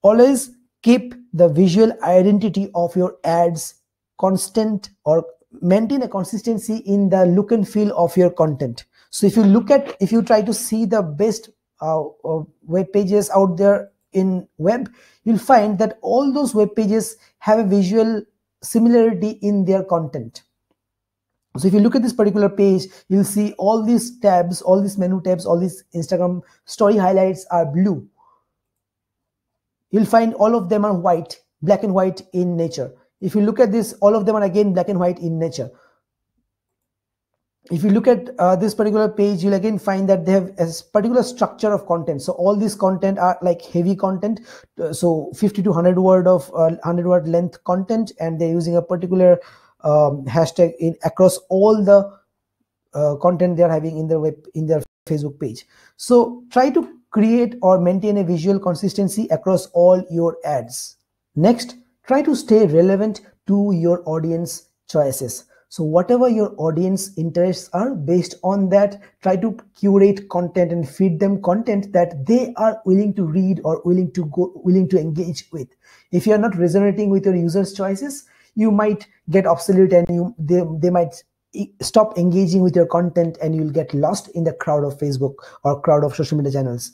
Always keep the visual identity of your ads constant or maintain a consistency in the look and feel of your content. So if you try to see the best web pages out there in web, you'll find that all those web pages have a visual similarity in their content. So if you look at this particular page, you'll see all these tabs, all these menu tabs, all these Instagram story highlights are blue. You'll find all of them are white, black and white in nature. If you look at this, all of them are again black and white in nature. If you look at this particular page, you'll again find that they have a particular structure of content. So all these content are like heavy content. So 50 to 100 word length content, and they're using a particular hashtag across all the content they are having in their Facebook page. So try to create or maintain a visual consistency across all your ads. Next, try to stay relevant to your audience choices. So whatever your audience interests are, based on that, try to curate content and feed them content that they are willing to read or willing to engage with. If you are not resonating with your users' choices, you might get obsolete and they might stop engaging with your content and you'll get lost in the crowd of Facebook or crowd of social media channels.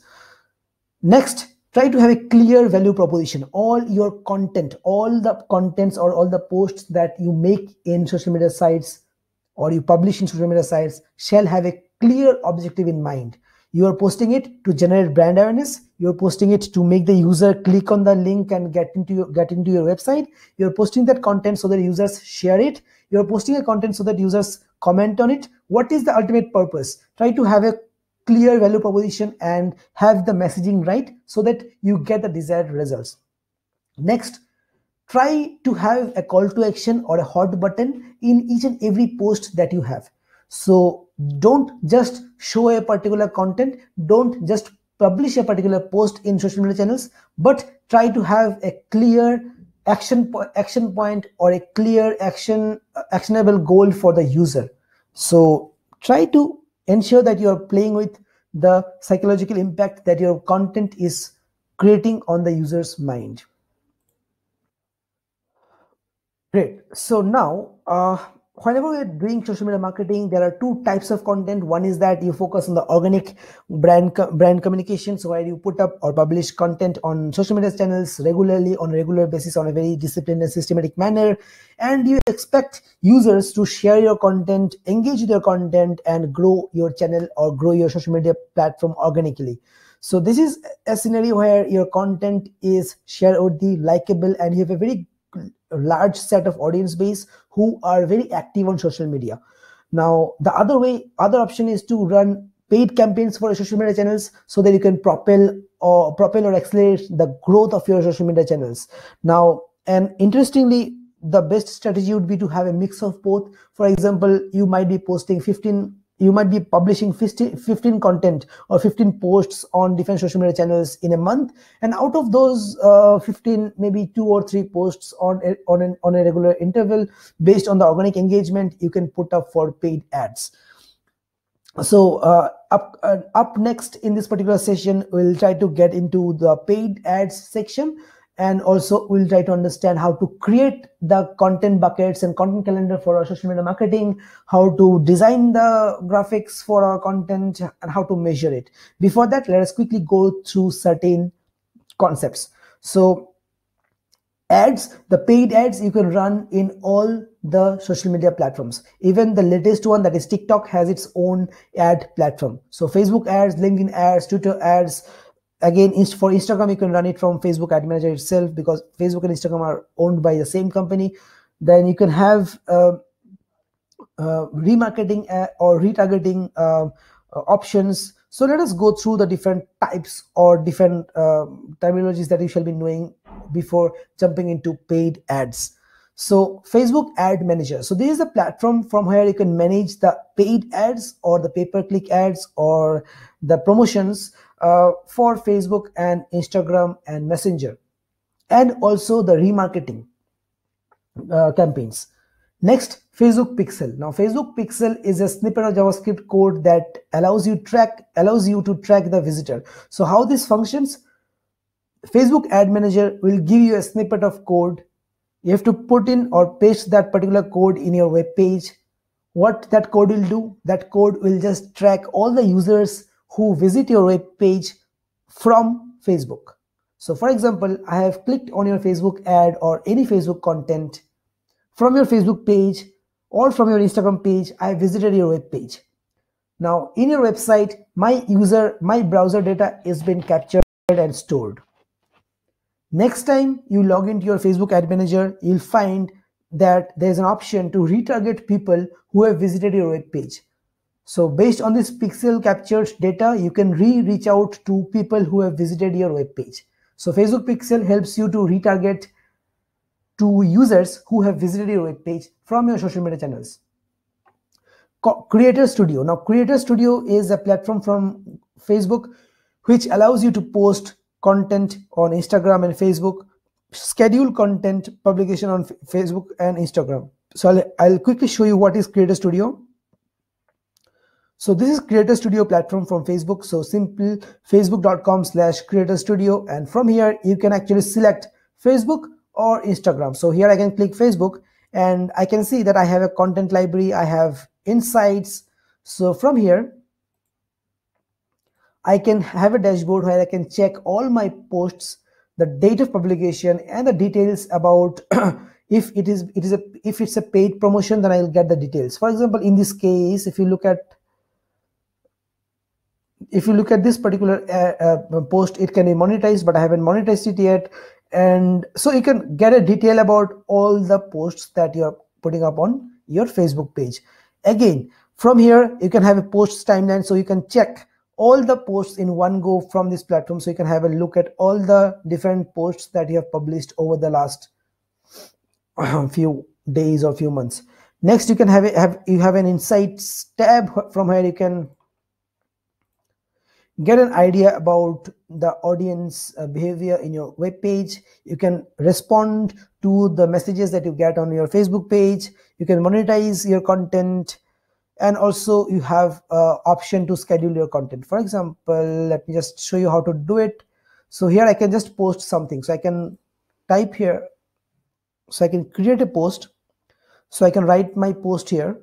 Next, try to have a clear value proposition. All your content, all the contents or all the posts that you make in social media sites or you publish in social media sites shall have a clear objective in mind. You are posting it to generate brand awareness. You're posting it to make the user click on the link and get into your website. You're posting that content so that users share it. You're posting a content so that users comment on it. What is the ultimate purpose? Try to have a clear value proposition and have the messaging right so that you get the desired results. Next, try to have a call to action or a hot button in each and every post that you have. So don't just show a particular content, don't just publish a particular post in social media channels, but try to have a clear action point or a clear actionable goal for the user. So try to ensure that you are playing with the psychological impact that your content is creating on the user's mind. Great. So now, whenever we're doing social media marketing, there are two types of content. One is that you focus on the organic brand communication. So where you put up or publish content on social media channels regularly, on a regular basis, on a very disciplined and systematic manner, and you expect users to share your content, engage with your content, and grow your channel or grow your social media platform organically. So this is a scenario where your content is shareworthy, likable, and you have a very large set of audience base who are very active on social media. Now, the other option is to run paid campaigns for your social media channels so that you can propel or accelerate the growth of your social media channels. Now, and interestingly, the best strategy would be to have a mix of both. For example, you might be publishing 15 content or 15 posts on different social media channels in a month, and out of those 15, maybe 2 or 3 posts on a regular interval based on the organic engagement you can put up for paid ads. So up next in this particular session, we'll try to get into the paid ads section, and also we'll try to understand how to create the content buckets and content calendar for our social media marketing, how to design the graphics for our content, and how to measure it. Before that, let us quickly go through certain concepts. So ads, the paid ads you can run in all the social media platforms. Even the latest one, that is TikTok, has its own ad platform. So Facebook ads, LinkedIn ads, Twitter ads. Again, for Instagram, you can run it from Facebook Ad Manager itself, because Facebook and Instagram are owned by the same company. Then you can have remarketing or retargeting options. So let us go through the different types or different terminologies that you shall be knowing before jumping into paid ads. So Facebook Ad Manager. So this is a platform from where you can manage the paid ads or the pay-per-click ads or the promotions for Facebook and Instagram and Messenger, and also the remarketing campaigns. Next, Facebook Pixel. Now, Facebook Pixel is a snippet of JavaScript code that allows you to track the visitor. So how this functions? Facebook Ad Manager will give you a snippet of code. You have to put in or paste that particular code in your web page. What that code will do? That code will just track all the users who visit your web page from Facebook. So for example, I have clicked on your Facebook ad or any Facebook content from your Facebook page or from your Instagram page. I visited your web page. Now in your website, my browser data is being captured and stored. Next time you log into your Facebook Ad Manager, you'll find that there's an option to retarget people who have visited your web page. So based on this pixel captured data, you can reach out to people who have visited your web page. So Facebook Pixel helps you to retarget to users who have visited your web page from your social media channels. Creator Studio. Now, Creator Studio is a platform from Facebook which allows you to post content on Instagram and Facebook, schedule content publication on Facebook and Instagram. So I'll quickly show you what is Creator Studio. So this is Creator Studio platform from Facebook. So simple, facebook.com/Creator Studio, and from here you can actually select Facebook or Instagram. So here I can click Facebook and I can see that I have a content library, I have insights. So from here I can have a dashboard where I can check all my posts, the date of publication, and the details about if it's a paid promotion, then I'll get the details. For example, in this case, if you look at this particular post, it can be monetized, but I haven't monetized it yet. And so you can get a detail about all the posts that you're putting up on your Facebook page. Again, from here you can have a post timeline, so you can check all the posts in one go from this platform. So you can have a look at all the different posts that you have published over the last few days or few months. Next, you can have an insights tab. From here you can get an idea about the audience behavior in your web page. You can respond to the messages that you get on your Facebook page. You can monetize your content, and also you have option to schedule your content. For example, let me just show you how to do it. So here I can just post something. So I can type here, so I can create a post. So I can write my post here,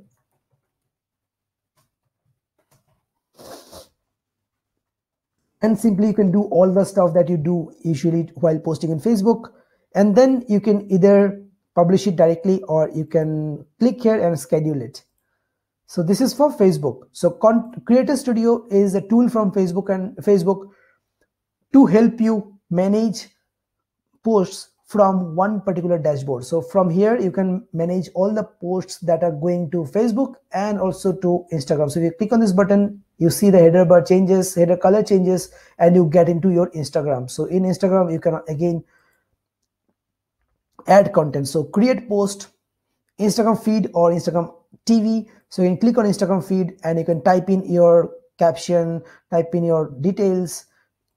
and simply you can do all the stuff that you do usually while posting in Facebook. And then you can either publish it directly, or you can click here and schedule it. So this is for Facebook. So Creator Studio is a tool from Facebook to help you manage posts from one particular dashboard. So from here you can manage all the posts that are going to Facebook and also to Instagram. So if you click on this button, you see the header bar changes, header color changes, and you get into your Instagram. So in Instagram you can again add content. So create post, Instagram feed or Instagram TV. So you can click on Instagram feed and you can type in your caption, type in your details,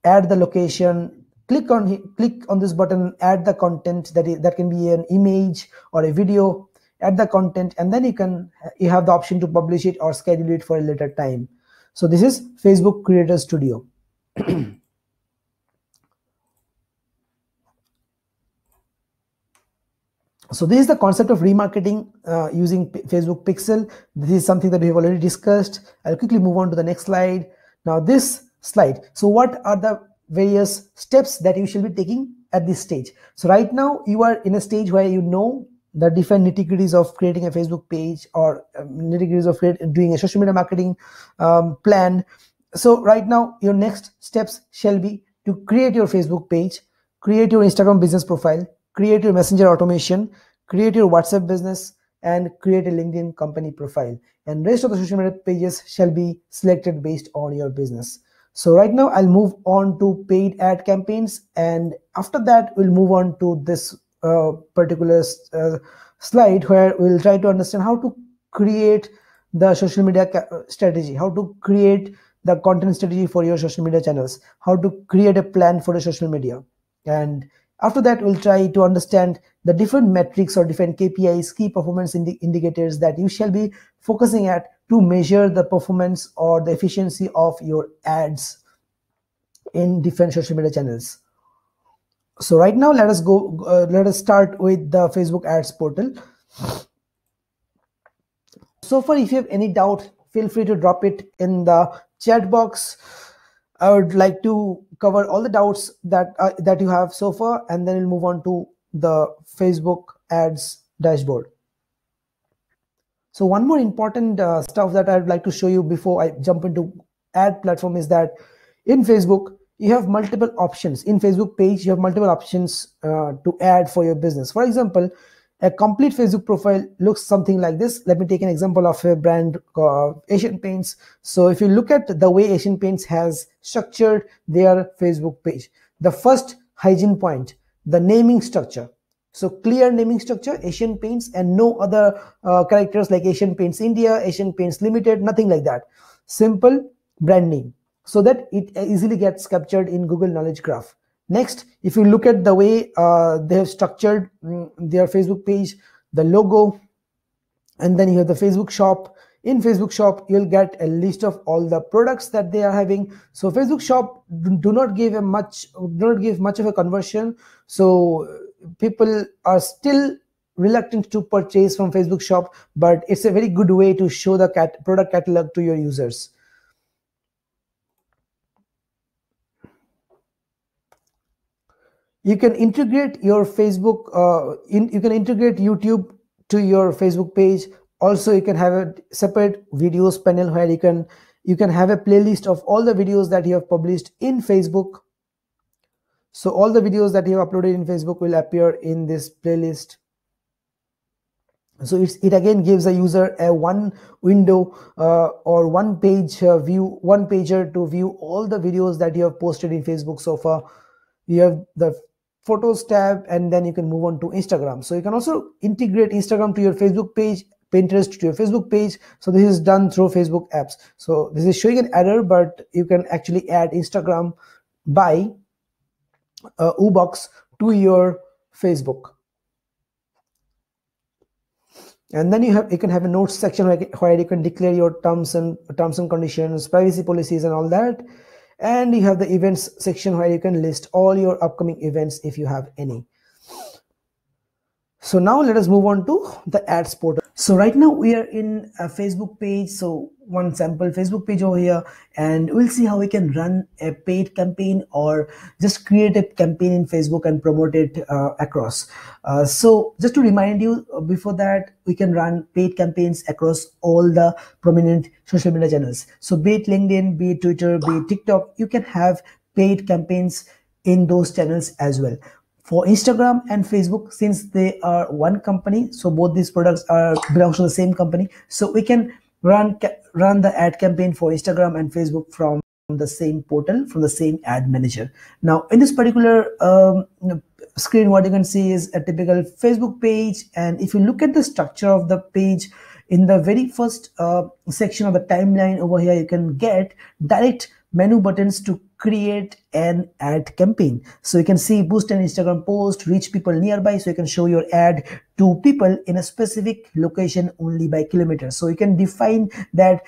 add the location, click on this button, add the content. That can be an image or a video. Add the content, and then you have the option to publish it or schedule it for a later time. So this is Facebook Creator Studio. So this is the concept of remarketing using Facebook Pixel. This is something that we have already discussed. I'll quickly move on to the next slide. Now this slide. So what are the various steps that you should be taking at this stage? So right now you are in a stage where you know the different nitty-gritties of creating a Facebook page, or nitty-gritties of doing a social media marketing plan. So right now your next steps shall be to create your Facebook page, create your Instagram business profile, create your Messenger automation, create your WhatsApp business, and create a LinkedIn company profile. And rest of the social media pages shall be selected based on your business. So right now I'll move on to paid ad campaigns, and after that we'll move on to this particular slide where we'll try to understand how to create the social media strategy, how to create the content strategy for your social media channels, how to create a plan for the social media. And after that, we'll try to understand the different metrics or different KPIs, key performance indicators that you shall be focusing at to measure the performance or the efficiency of your ads in different social media channels. So right now, let us start with the Facebook ads portal. So far, if you have any doubt, feel free to drop it in the chat box. I would like to cover all the doubts that you have so far, and then we'll move on to the Facebook ads dashboard. So one more important stuff that I'd like to show you before I jump into ad platform is that in Facebook, you have multiple options. In Facebook page, you have multiple options to add for your business. For example, a complete Facebook profile looks something like this. Let me take an example of a brand Asian Paints. So if you look at the way Asian Paints has structured their Facebook page, the first hygiene point, the naming structure. So clear naming structure, Asian Paints, and no other characters like Asian Paints India, Asian Paints Limited, nothing like that. Simple brand name, so that it easily gets captured in Google Knowledge Graph. Next, if you look at the way they have structured their Facebook page, the logo, and then you have the Facebook shop. In Facebook shop, you'll get a list of all the products that they are having. So Facebook shop do not give much of a conversion. So people are still reluctant to purchase from Facebook shop, but it's a very good way to show the product catalog to your users. You can integrate your Facebook, you can integrate YouTube to your Facebook page. Also, you can have a separate videos panel where you can have a playlist of all the videos that you have published in Facebook. So all the videos that you have uploaded in Facebook will appear in this playlist. So it again gives a user a one window or one page view, one pager to view all the videos that you have posted in Facebook so far. You have the photos tab, and then you can move on to Instagram. So you can also integrate Instagram to your Facebook page, Pinterest to your Facebook page. So this is done through Facebook apps. So this is showing an error, but you can actually add Instagram by ubox to your Facebook. And then you can have a notes section where you can declare your terms and conditions, privacy policies, and all that. And you have the events section where you can list all your upcoming events if you have any. So now let us move on to the ads portal. So right now we are in a Facebook page. So one sample Facebook page over here, and we'll see how we can run a paid campaign or just create a campaign in Facebook and promote it across. So just to remind you, before that, we can run paid campaigns across all the prominent social media channels. So be it LinkedIn, be it Twitter, be it TikTok, you can have paid campaigns in those channels as well. For Instagram and Facebook, since they are one company, so both these products are belongs to the same company, so we can run the ad campaign for Instagram and Facebook from the same portal, from the same ad manager. Now in this particular screen, what you can see is a typical Facebook page, and if you look at the structure of the page, in the very first section of the timeline over here, you can get direct menu buttons to create an ad campaign. So you can see boost an Instagram post, reach people nearby. So you can show your ad to people in a specific location only by kilometers. So you can define that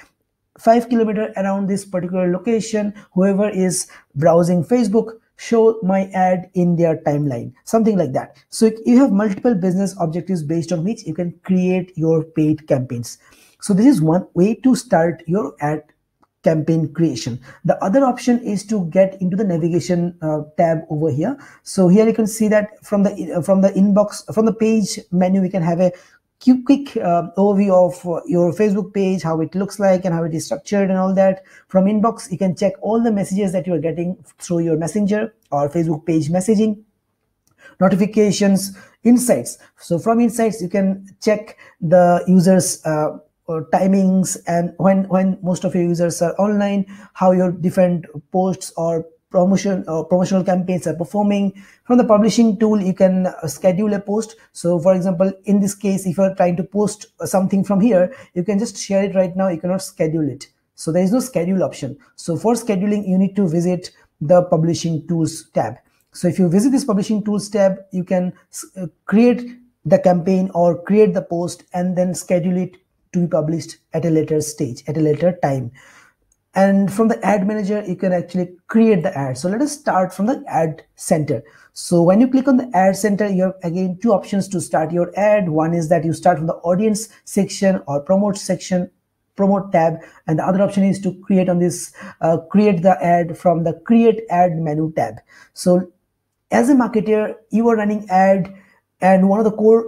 5 kilometers around this particular location, whoever is browsing Facebook, show my ad in their timeline, something like that. So you have multiple business objectives based on which you can create your paid campaigns. So this is one way to start your ad campaign creation. The other option is to get into the navigation tab over here. So here you can see that from the inbox, from the page menu, we can have a quick overview of your Facebook page, how it looks like and how it is structured and all that. From inbox, you can check all the messages that you are getting through your messenger or Facebook page messaging, notifications, insights. So from insights, you can check the users or timings and when most of your users are online, how your different posts or promotional campaigns are performing. From the publishing tool, you can schedule a post. So for example, in this case, if you're trying to post something from here, you can just share it right now. You cannot schedule it. So there is no schedule option. So for scheduling, you need to visit the publishing tools tab. So if you visit this publishing tools tab, you can create the campaign or create the post and then schedule it to be published at a later stage, at a later time. And from the ad manager, you can actually create the ad. So let us start from the ad center. So when you click on the ad center, you have again two options to start your ad. One is that you start from the audience section or promote section, promote tab, and the other option is to create on this create the ad from the create ad menu tab. So as a marketer, you are running ad, and one of the core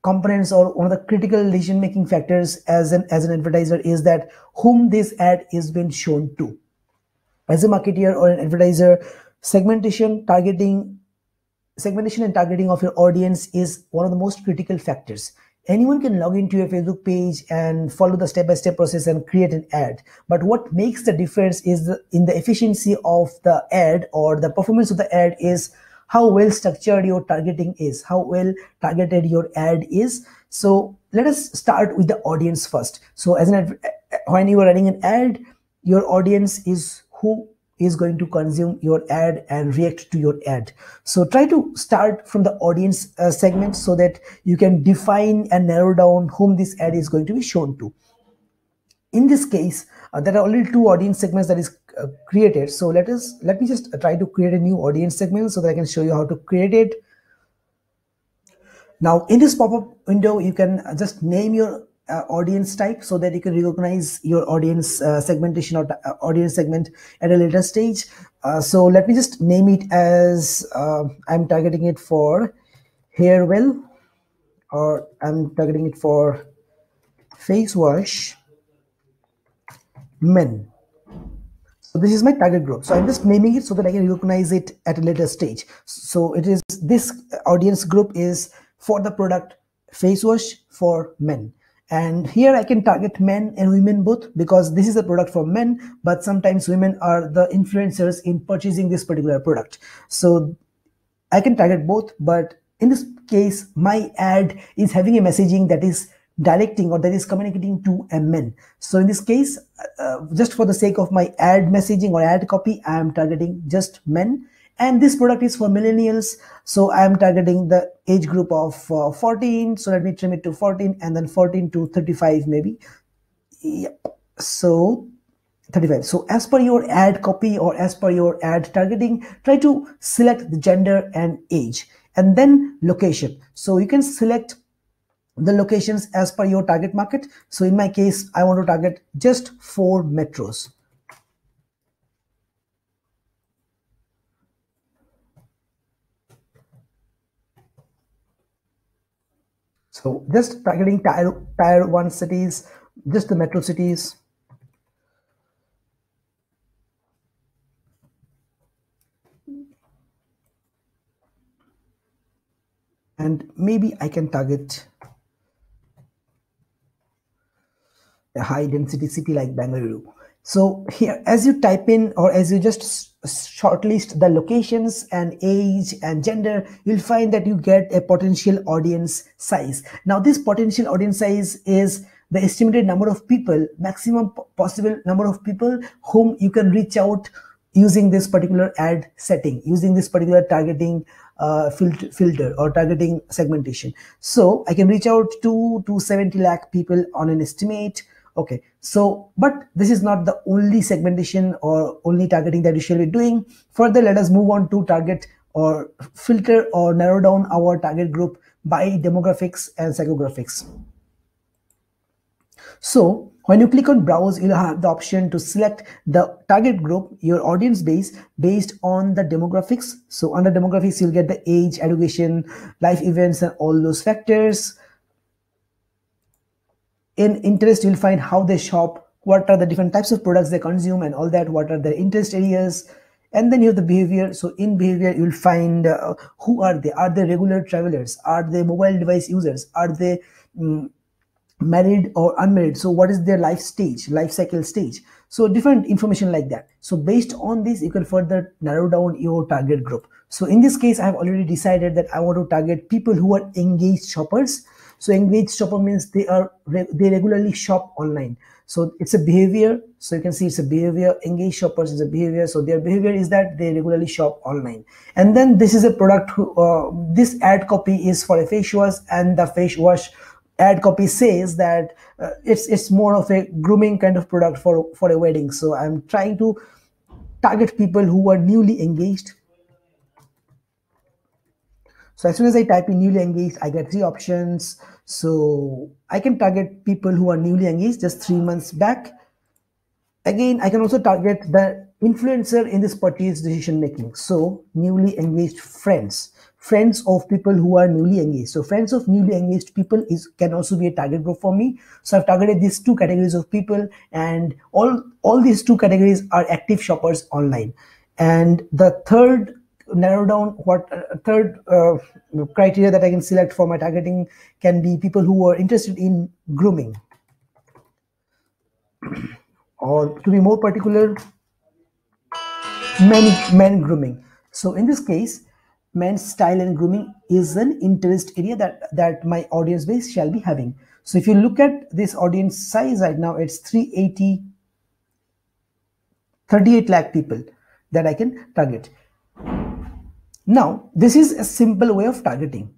components or one of the critical decision making factors as an advertiser is that whom this ad is being shown to. As a marketer or an advertiser, segmentation and targeting of your audience is one of the most critical factors. Anyone can log into your Facebook page and follow the step-by-step process and create an ad. But what makes the difference is in the efficiency of the ad or the performance of the ad is how well structured your targeting is, how well targeted your ad is. So let us start with the audience first. So when you are running an ad, your audience is who is going to consume your ad and react to your ad. So try to start from the audience segment so that you can define and narrow down whom this ad is going to be shown to. In this case, there are only two audience segments that is created. So let me just try to create a new audience segment so that I can show you how to create it. Now in this pop-up window, you can just name your audience type so that you can recognize your audience segmentation or audience segment at a later stage. So let me just name it as I'm targeting it for hair well, or I'm targeting it for face wash men. So this is my target group. So I'm just naming it so that I can recognize it at a later stage. So it is, this audience group is for the product face wash for men. And here I can target men and women both, because this is a product for men, but sometimes women are the influencers in purchasing this particular product. So I can target both, but in this case, my ad is having a messaging that is directing or that is communicating to a men. So in this case, just for the sake of my ad messaging or ad copy, I am targeting just men. And this product is for millennials. So I am targeting the age group of 14. So let me trim it to 14, and then 14 to 35 maybe. Yep. So 35. So as per your ad copy or as per your ad targeting, try to select the gender and age, and then location. So you can select the locations as per your target market. So in my case, I want to target just 4 metros. So just targeting tier 1 cities, just the metro cities. And maybe I can target a high density city like Bangalore. So here, as you type in or as you just shortlist the locations and age and gender, you'll find that you get a potential audience size. Now this potential audience size is the estimated number of people, maximum possible number of people whom you can reach out using this particular ad setting, using this particular targeting filter or targeting segmentation. So I can reach out to 270 lakh people on an estimate. Okay, so but this is not the only segmentation or only targeting that you shall be doing. Further, let us move on to target or filter or narrow down our target group by demographics and psychographics. So when you click on browse, you'll have the option to select the target group, your audience base, based on the demographics. So under demographics, you'll get the age, education, life events, and all those factors. In interest, you'll find how they shop, what are the different types of products they consume, and all that, what are their interest areas. And then you have the behavior. So in behavior, you'll find who are they? Are they regular travelers? Are they mobile device users? Are they married or unmarried? So what is their life stage, life cycle stage? So different information like that. So based on this, you can further narrow down your target group. So in this case, I have already decided that I want to target people who are engaged shoppers. So engaged shopper means they regularly shop online. So it's a behavior. So you can see it's a behavior. Engaged shoppers is a behavior. So their behavior is that they regularly shop online. And then this is a product. This ad copy is for a face wash, and the face wash ad copy says that it's more of a grooming kind of product for a wedding. So I'm trying to target people who are newly engaged. So as soon as I type in newly engaged, I get 3 options. So I can target people who are newly engaged just 3 months back. Again, I can also target the influencer in this purchase decision making. So newly engaged friends of people who are newly engaged. So friends of newly engaged people can also be a target group for me. So I've targeted these 2 categories of people, and all these 2 categories are active shoppers online. And the third narrow down third criteria that I can select for my targeting can be people who are interested in grooming, or to be more particular, men grooming. So in this case, men's style and grooming is an interest area that my audience base shall be having. So if you look at this audience size right now, it's 38 lakh people that I can target. Now this is a simple way of targeting.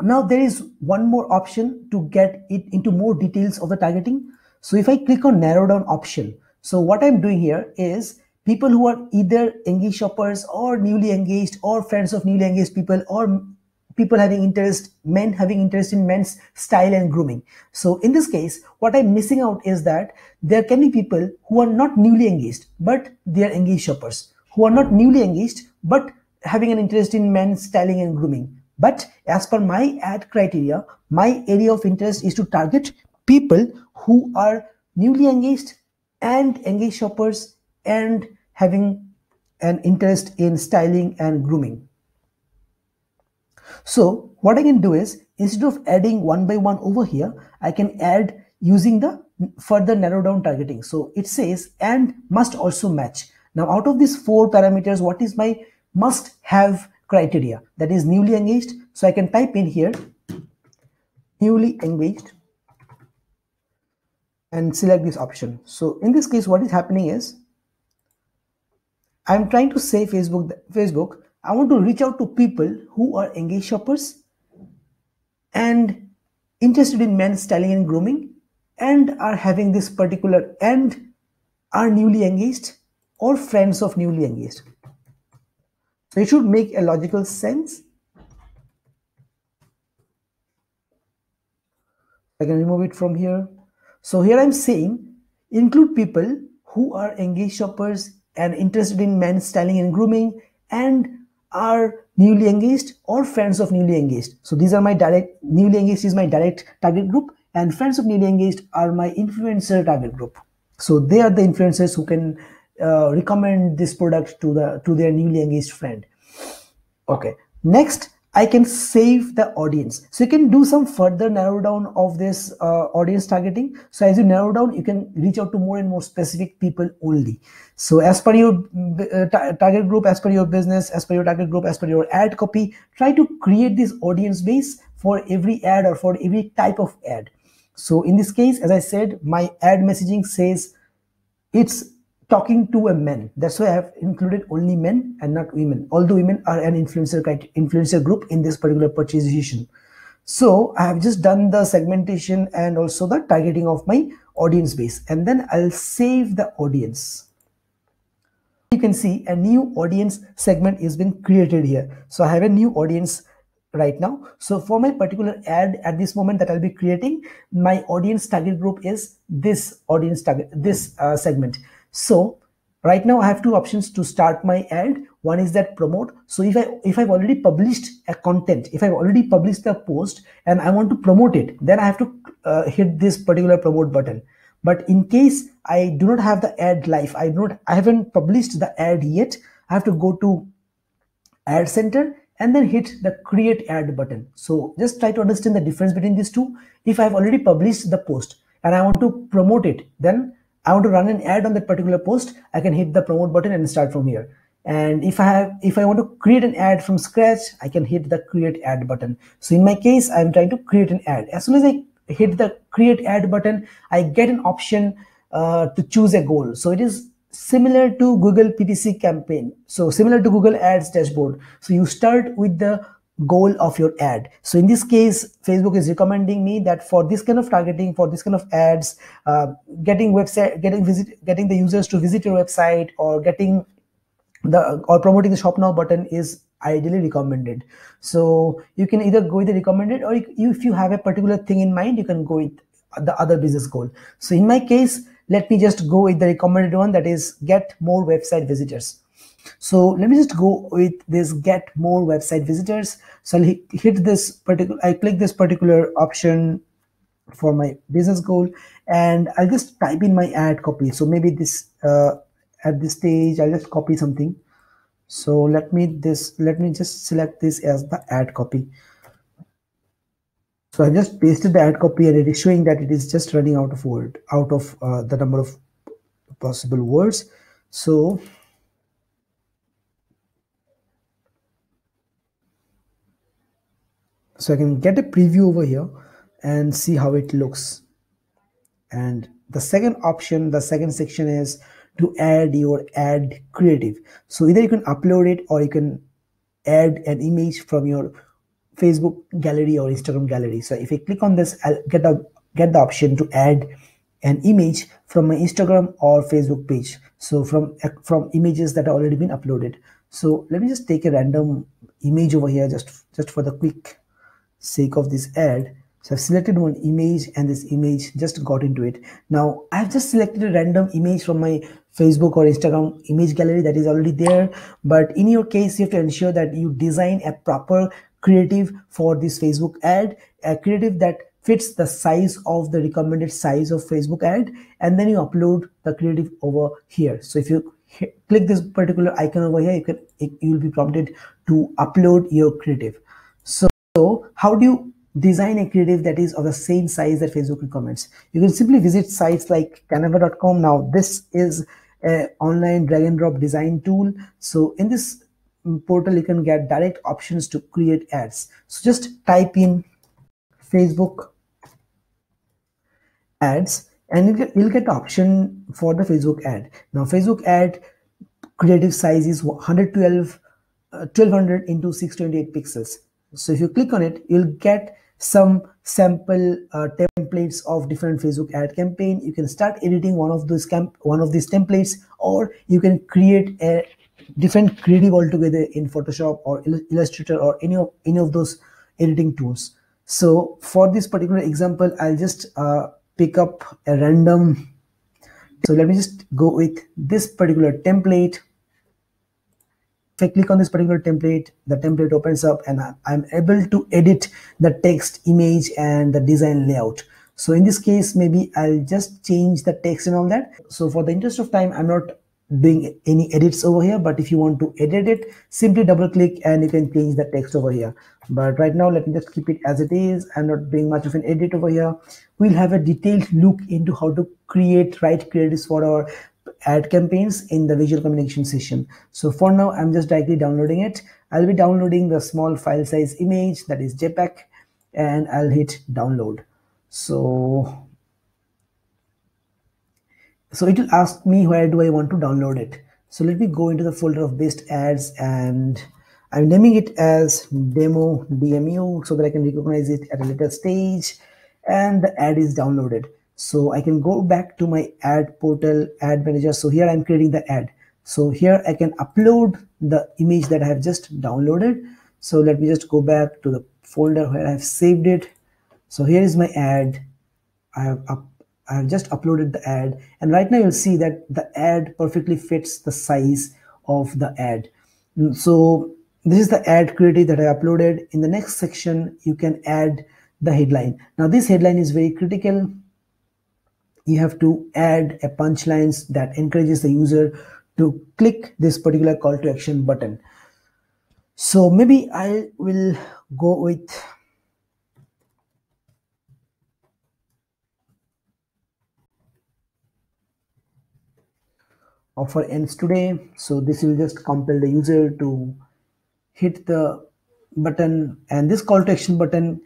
Now there is one more option to get it into more details of the targeting. So if I click on narrow down option, so what I'm doing here is people who are either engaged shoppers or newly engaged or friends of newly engaged people or people having interest, men having interest in men's style and grooming. So in this case, what I'm missing out is that there can be people who are not newly engaged, but they are engaged shoppers, who are not newly engaged, but having an interest in men's styling and grooming. But as per my ad criteria, my area of interest is to target people who are newly engaged and engaged shoppers and having an interest in styling and grooming. So what I can do is, instead of adding one by one over here, I can add using the further narrow down targeting. So it says and must also match. Now out of these 4 parameters, what is my must have criteria? That is newly engaged. So I can type in here newly engaged and select this option. So in this case, what is happening is, I'm trying to say Facebook, I want to reach out to people who are engaged shoppers and interested in men's styling and grooming and are having this particular and are newly engaged or friends of newly engaged. So it should make a logical sense. I can remove it from here. So here I'm saying include people who are engaged shoppers and interested in men's styling and grooming and are newly engaged or friends of newly engaged. So these are my direct, newly engaged is my direct target group and friends of newly engaged are my influencer target group. So they are the influencers who can recommend this product to their newly engaged friend. Okay, next I can save the audience. So you can do some further narrow down of this audience targeting. So as you narrow down, you can reach out to more and more specific people only. So as per your target group, as per your business, as per your target group, as per your ad copy, try to create this audience base for every ad or for every type of ad. So in this case, as I said, my ad messaging says it's talking to a man. That's why I have included only men and not women, although women are an influencer group in this particular purchase decision. So I have just done the segmentation and also the targeting of my audience base, and then I'll save the audience. You can see a new audience segment is been created here. So I have a new audience right now. So for my particular ad at this moment that I'll be creating, my audience target group is this audience target, this segment. So right now I have 2 options to start my ad. One is that promote. So if I've already published a content, if I've already published the post and I want to promote it, then I have to hit this particular promote button. But in case I do not have the ad live, I haven't published the ad yet, I have to go to ad center and then hit the create ad button. So just try to understand the difference between these two. If I've already published the post and I want to promote it, then I want to run an ad on that particular post, I can hit the promote button and start from here. And if I want to create an ad from scratch, I can hit the create ad button. So in my case, I'm trying to create an ad. As soon as I hit the create ad button, I get an option to choose a goal. So it is similar to Google PPC campaign. So similar to Google Ads dashboard. So you start with the goal of your ad. So in this case, Facebook is recommending me that for this kind of targeting, for this kind of ads, getting the users to visit your website or promoting the shop now button is ideally recommended. So you can either go with the recommended, or if you have a particular thing in mind, you can go with the other business goal. So in my case, let me just go with the recommended one, that is get more website visitors. So let me just go with this get more website visitors. So I'll hit this particular, I click this particular option for my business goal, and I'll just type in my ad copy. So maybe this at this stage I'll just copy something. So let me just select this as the ad copy. So I just pasted the ad copy and it is showing that it is just running out of the number of possible words. So I can get a preview over here and see how it looks. And the second option, the second section is to add your ad creative. So either you can upload it or you can add an image from your Facebook gallery or Instagram gallery. So if I click on this, I'll get the option to add an image from my Instagram or Facebook page. So from images that have already been uploaded. So let me just take a random image over here, just for the quick sake of this ad. So I've selected one image and this image just got into it. Now I've just selected a random image from my Facebook or Instagram image gallery that is already there. But in your case, you have to ensure that you design a proper creative for this Facebook ad, a creative that fits the size of the recommended size of Facebook ad, and then you upload the creative over here. So if you click this particular icon over here, you will be prompted to upload your creative. So how do you design a creative that is of the same size that Facebook recommends? You can simply visit sites like canva.com. Now this is an online drag and drop design tool. So in this portal, you can get direct options to create ads. So just type in Facebook ads and you'll get the option for the Facebook ad. Now Facebook ad creative size is 1200 into 628 pixels. So if you click on it, you'll get some sample templates of different Facebook ad campaign. You can start editing one of these templates, or you can create a different creative altogether in Photoshop or Illustrator or any of those editing tools. So for this particular example, I'll just pick up a random. So let me just go with this particular template. If I click on this particular template, the template opens up and I'm able to edit the text, image, and the design layout. So in this case, maybe I'll just change the text and all that. So for the interest of time, I'm not doing any edits over here, but if you want to edit it, simply double click and you can change the text over here. But right now, let me just keep it as it is. I'm not doing much of an edit over here. We'll have a detailed look into how to write creatives for our ad campaigns in the visual communication session. So for now, I'm just directly downloading it. I'll be downloading the small file size image, that is JPEG, and I'll hit download. So it will ask me where do I want to download it. So let me go into the folder of best ads, and I'm naming it as demo DMU so that I can recognize it at a later stage, and the ad is downloaded. So I can go back to my ad portal, ad manager. So here I'm creating the ad. So here I can upload the image that I have just downloaded. So let me just go back to the folder where I have saved it. So here is my ad. I have just uploaded the ad, and right now you'll see that the ad perfectly fits the size of the ad. So this is the ad creative that I uploaded. In the next section, you can add the headline. Now this headline is very critical. You have to add a punchline that encourages the user to click this particular call to action button. So maybe I will go with offer ends today. So this will just compel the user to hit the button, and this call to action button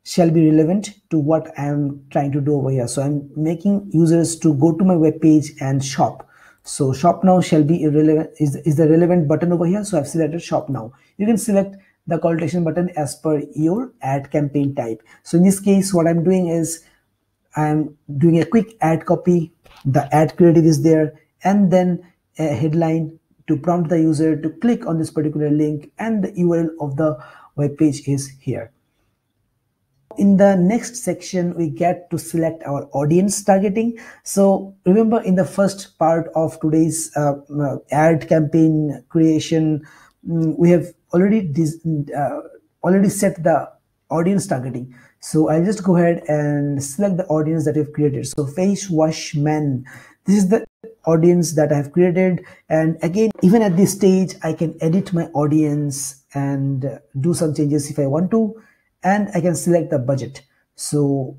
shall be relevant to what I'm trying to do over here. So I'm making users to go to my web page and shop. So shop now shall be irrelevant, is the relevant button over here. So I've selected shop now. You can select the call to action button as per your ad campaign type. So in this case, what I'm doing is I'm doing a quick ad copy. The ad creative is there, and then a headline to prompt the user to click on this particular link, and the URL of the web page is here. In the next section, we get to select our audience targeting. So remember, in the first part of today's ad campaign creation, we have already set the audience targeting. So I'll just go ahead and select the audience that we've created. So face wash men, this is the audience that I have created. And again, even at this stage, I can edit my audience and do some changes if I want to, and I can select the budget. So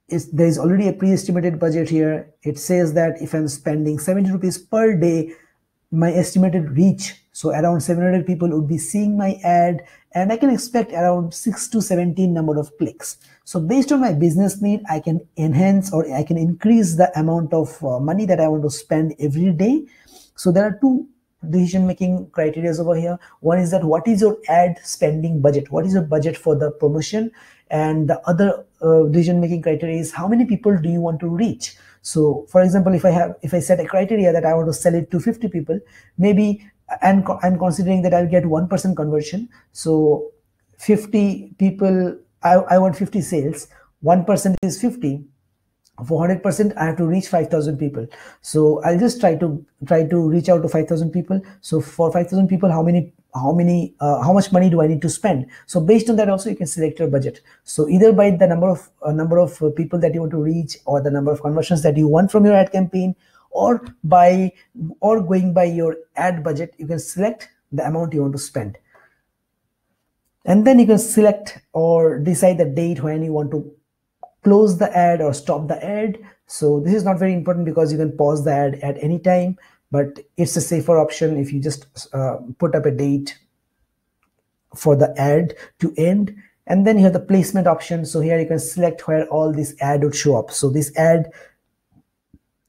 there is already a pre-estimated budget here. It says that if I'm spending 70 rupees per day, my estimated reach, so around 700 people would be seeing my ad, and I can expect around 6 to 17 number of clicks. So based on my business need, I can enhance or I can increase the amount of money that I want to spend every day. So there are two decision making criteria over here. One is that what is your ad spending budget, what is your budget for the promotion, and the other decision making criteria is how many people do you want to reach. So for example, if I set a criteria that I want to sell it to 50 people, maybe I'm considering that I'll get 1% conversion. So 50 people, I want 50 sales. 1% is 50. For 100%, I have to reach 5,000 people. So I'll just try to reach out to 5,000 people. So for 5,000 people, how much money do I need to spend? So based on that, also you can select your budget. So either by the number of people that you want to reach, or the number of conversions that you want from your ad campaign, or by or going by your ad budget, you can select the amount you want to spend. And then you can select or decide the date when you want to close the ad or stop the ad. So this is not very important because you can pause the ad at any time, but it's a safer option if you just put up a date for the ad to end. And then you have the placement option. So here you can select where all this ad would show up. So this ad,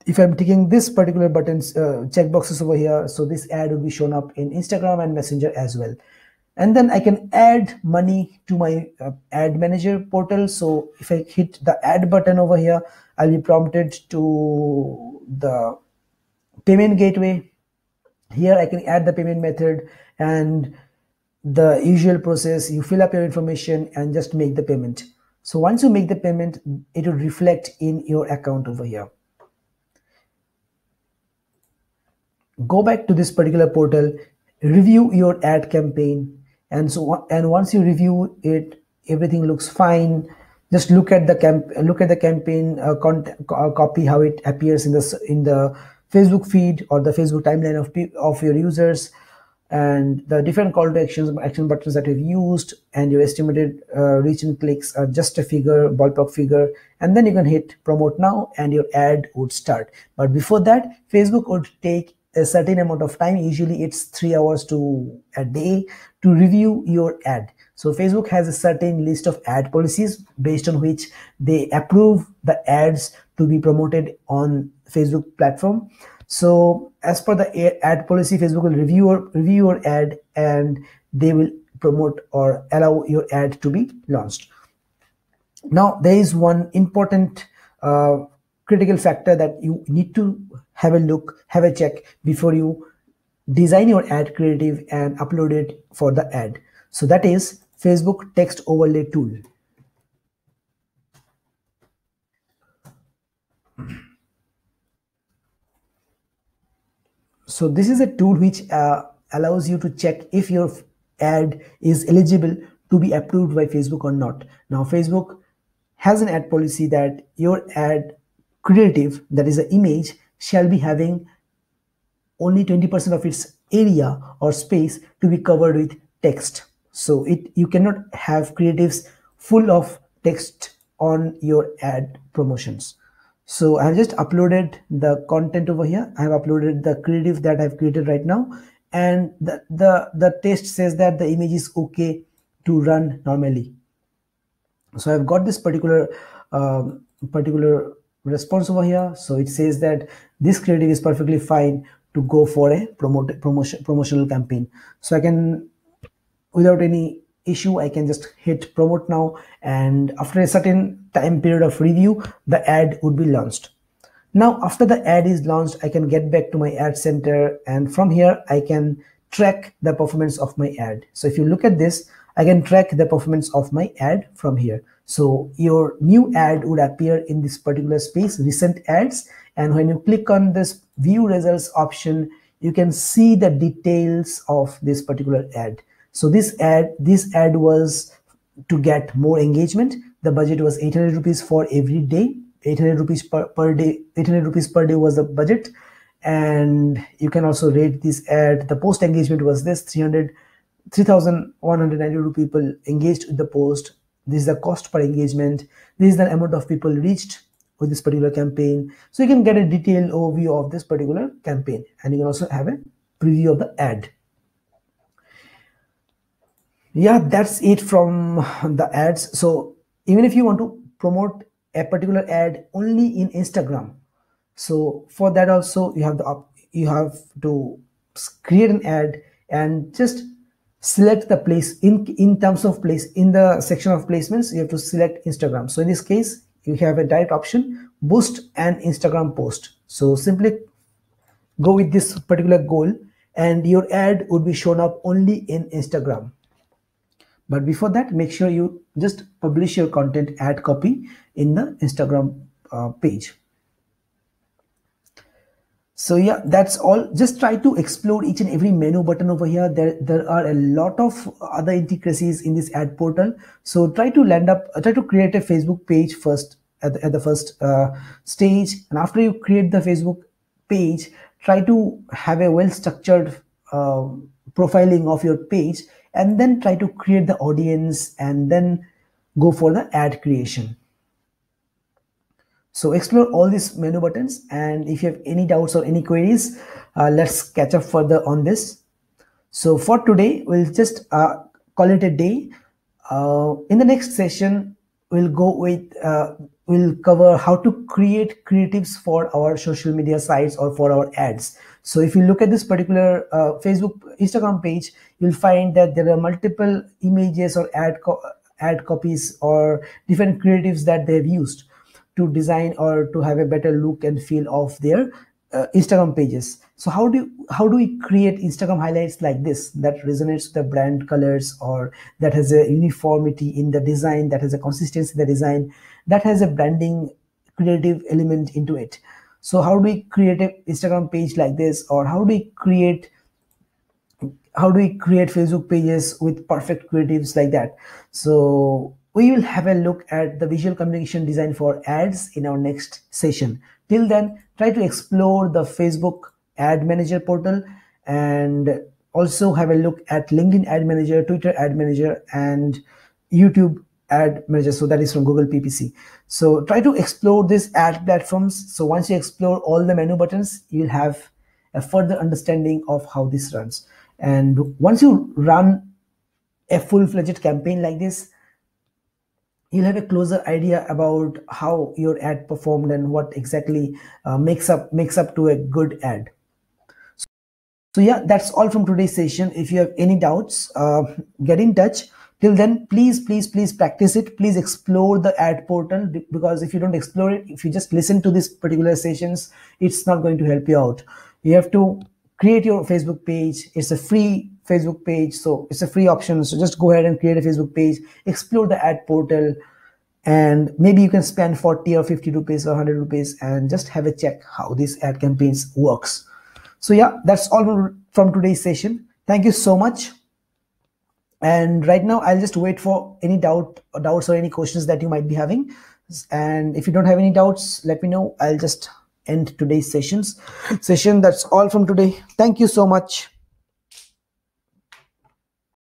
if I'm ticking this particular buttons, check boxes over here, so this ad will be shown up in Instagram and Messenger as well. And then I can add money to my ad manager portal. So if I hit the add button over here, I'll be prompted to the payment gateway. Here I can add the payment method, and the usual process, you fill up your information and just make the payment. So once you make the payment, it will reflect in your account over here. Go back to this particular portal, review your ad campaign, and once you review it, everything looks fine. Just look at the campaign copy, how it appears in the Facebook feed or the Facebook timeline of your users, and the different call to action buttons that you've used, and your estimated reach and clicks are just a figure, ballpark figure. And then you can hit promote now and your ad would start. But before that, Facebook would take a certain amount of time, usually it's 3 hours to a day, to review your ad. So Facebook has a certain list of ad policies based on which they approve the ads to be promoted on Facebook platform. So as per the ad policy, Facebook will review your ad, and they will promote or allow your ad to be launched. Now there is one important critical factor that you need to have a check before you design your ad creative and upload it for the ad. So that is Facebook text overlay tool. So this is a tool which allows you to check if your ad is eligible to be approved by Facebook or not. Now Facebook has an ad policy that your ad creative, that is an image, shall be having only 20% of its area or space to be covered with text. So you cannot have creatives full of text on your ad promotions. So I've just uploaded the content over here. I have uploaded the creative that I've created right now, and the test says that the image is okay to run normally. So I've got this particular response over here. So it says that this creative is perfectly fine to go for a promotional campaign. So I can, without any issue, I can just hit promote now, and after a certain time period of review, the ad would be launched. Now after the ad is launched, I can get back to my ad center, and from here I can track the performance of my ad. So if you look at this, I can track the performance of my ad from here. So your new ad would appear in this particular space, recent ads, and when you click on this view results option, you can see the details of this particular ad. So this ad was to get more engagement. The budget was 800 rupees for every day. 800 rupees per day. 800 rupees per day was the budget. And you can also rate this ad. The post engagement was this: 3,192 people engaged with the post. This is the cost per engagement. This is the amount of people reached with this particular campaign. So you can get a detailed overview of this particular campaign, and you can also have a preview of the ad. Yeah, that's it from the ads. So even if you want to promote a particular ad only in Instagram, so for that also you have to create an ad and just select the place in terms of place. In the section of placements, you have to select Instagram. So in this case, you have a direct option, boost an Instagram post. So simply go with this particular goal and your ad would be shown up only in Instagram. But before that, make sure you just publish your content ad copy in the Instagram page. So yeah, that's all. Just try to explore each and every menu button over here. There are a lot of other intricacies in this ad portal. So try to try to create a Facebook page first at the first stage. And after you create the Facebook page, try to have a well structured profiling of your page, and then try to create the audience, and then go for the ad creation. So explore all these menu buttons, and if you have any doubts or any queries, let's catch up further on this. So for today, we'll just call it a day. In the next session, we'll cover how to create creatives for our social media sites or for our ads. So if you look at this particular Facebook, Instagram page, you'll find that there are multiple images or ad copies or different creatives that they've used to design or to have a better look and feel of their Instagram pages. So how do we create Instagram highlights like this that resonates with the brand colors, or that has a uniformity in the design, that has a consistency in the design, that has a branding creative element into it? So how do we create a Instagram page like this, or how do we create Facebook pages with perfect creatives like that? So we will have a look at the visual communication design for ads in our next session. Till then, try to explore the Facebook ad manager portal, and also have a look at LinkedIn ad manager, Twitter ad manager, and YouTube ad manager. So that is from Google PPC. So try to explore these ad platforms. So once you explore all the menu buttons, you'll have a further understanding of how this runs. And once you run a full-fledged campaign like this, you'll have a closer idea about how your ad performed and what exactly makes up to a good ad. So yeah, that's all from today's session. If you have any doubts, get in touch. Till then, please practice it. Please explore the ad portal, because if you don't explore it, if you just listen to these particular sessions, it's not going to help you out. You have to create your Facebook page. It's a free Facebook page, so it's a free option. So just go ahead and create a Facebook page, explore the ad portal, and maybe you can spend 40 or 50 rupees or 100 rupees and just have a check how these ad campaigns works. So yeah, that's all from today's session. Thank you so much. And right now, I'll just wait for any doubts or any questions that you might be having. And if you don't have any doubts, let me know. I'll just end today's session. That's all from today. Thank you so much.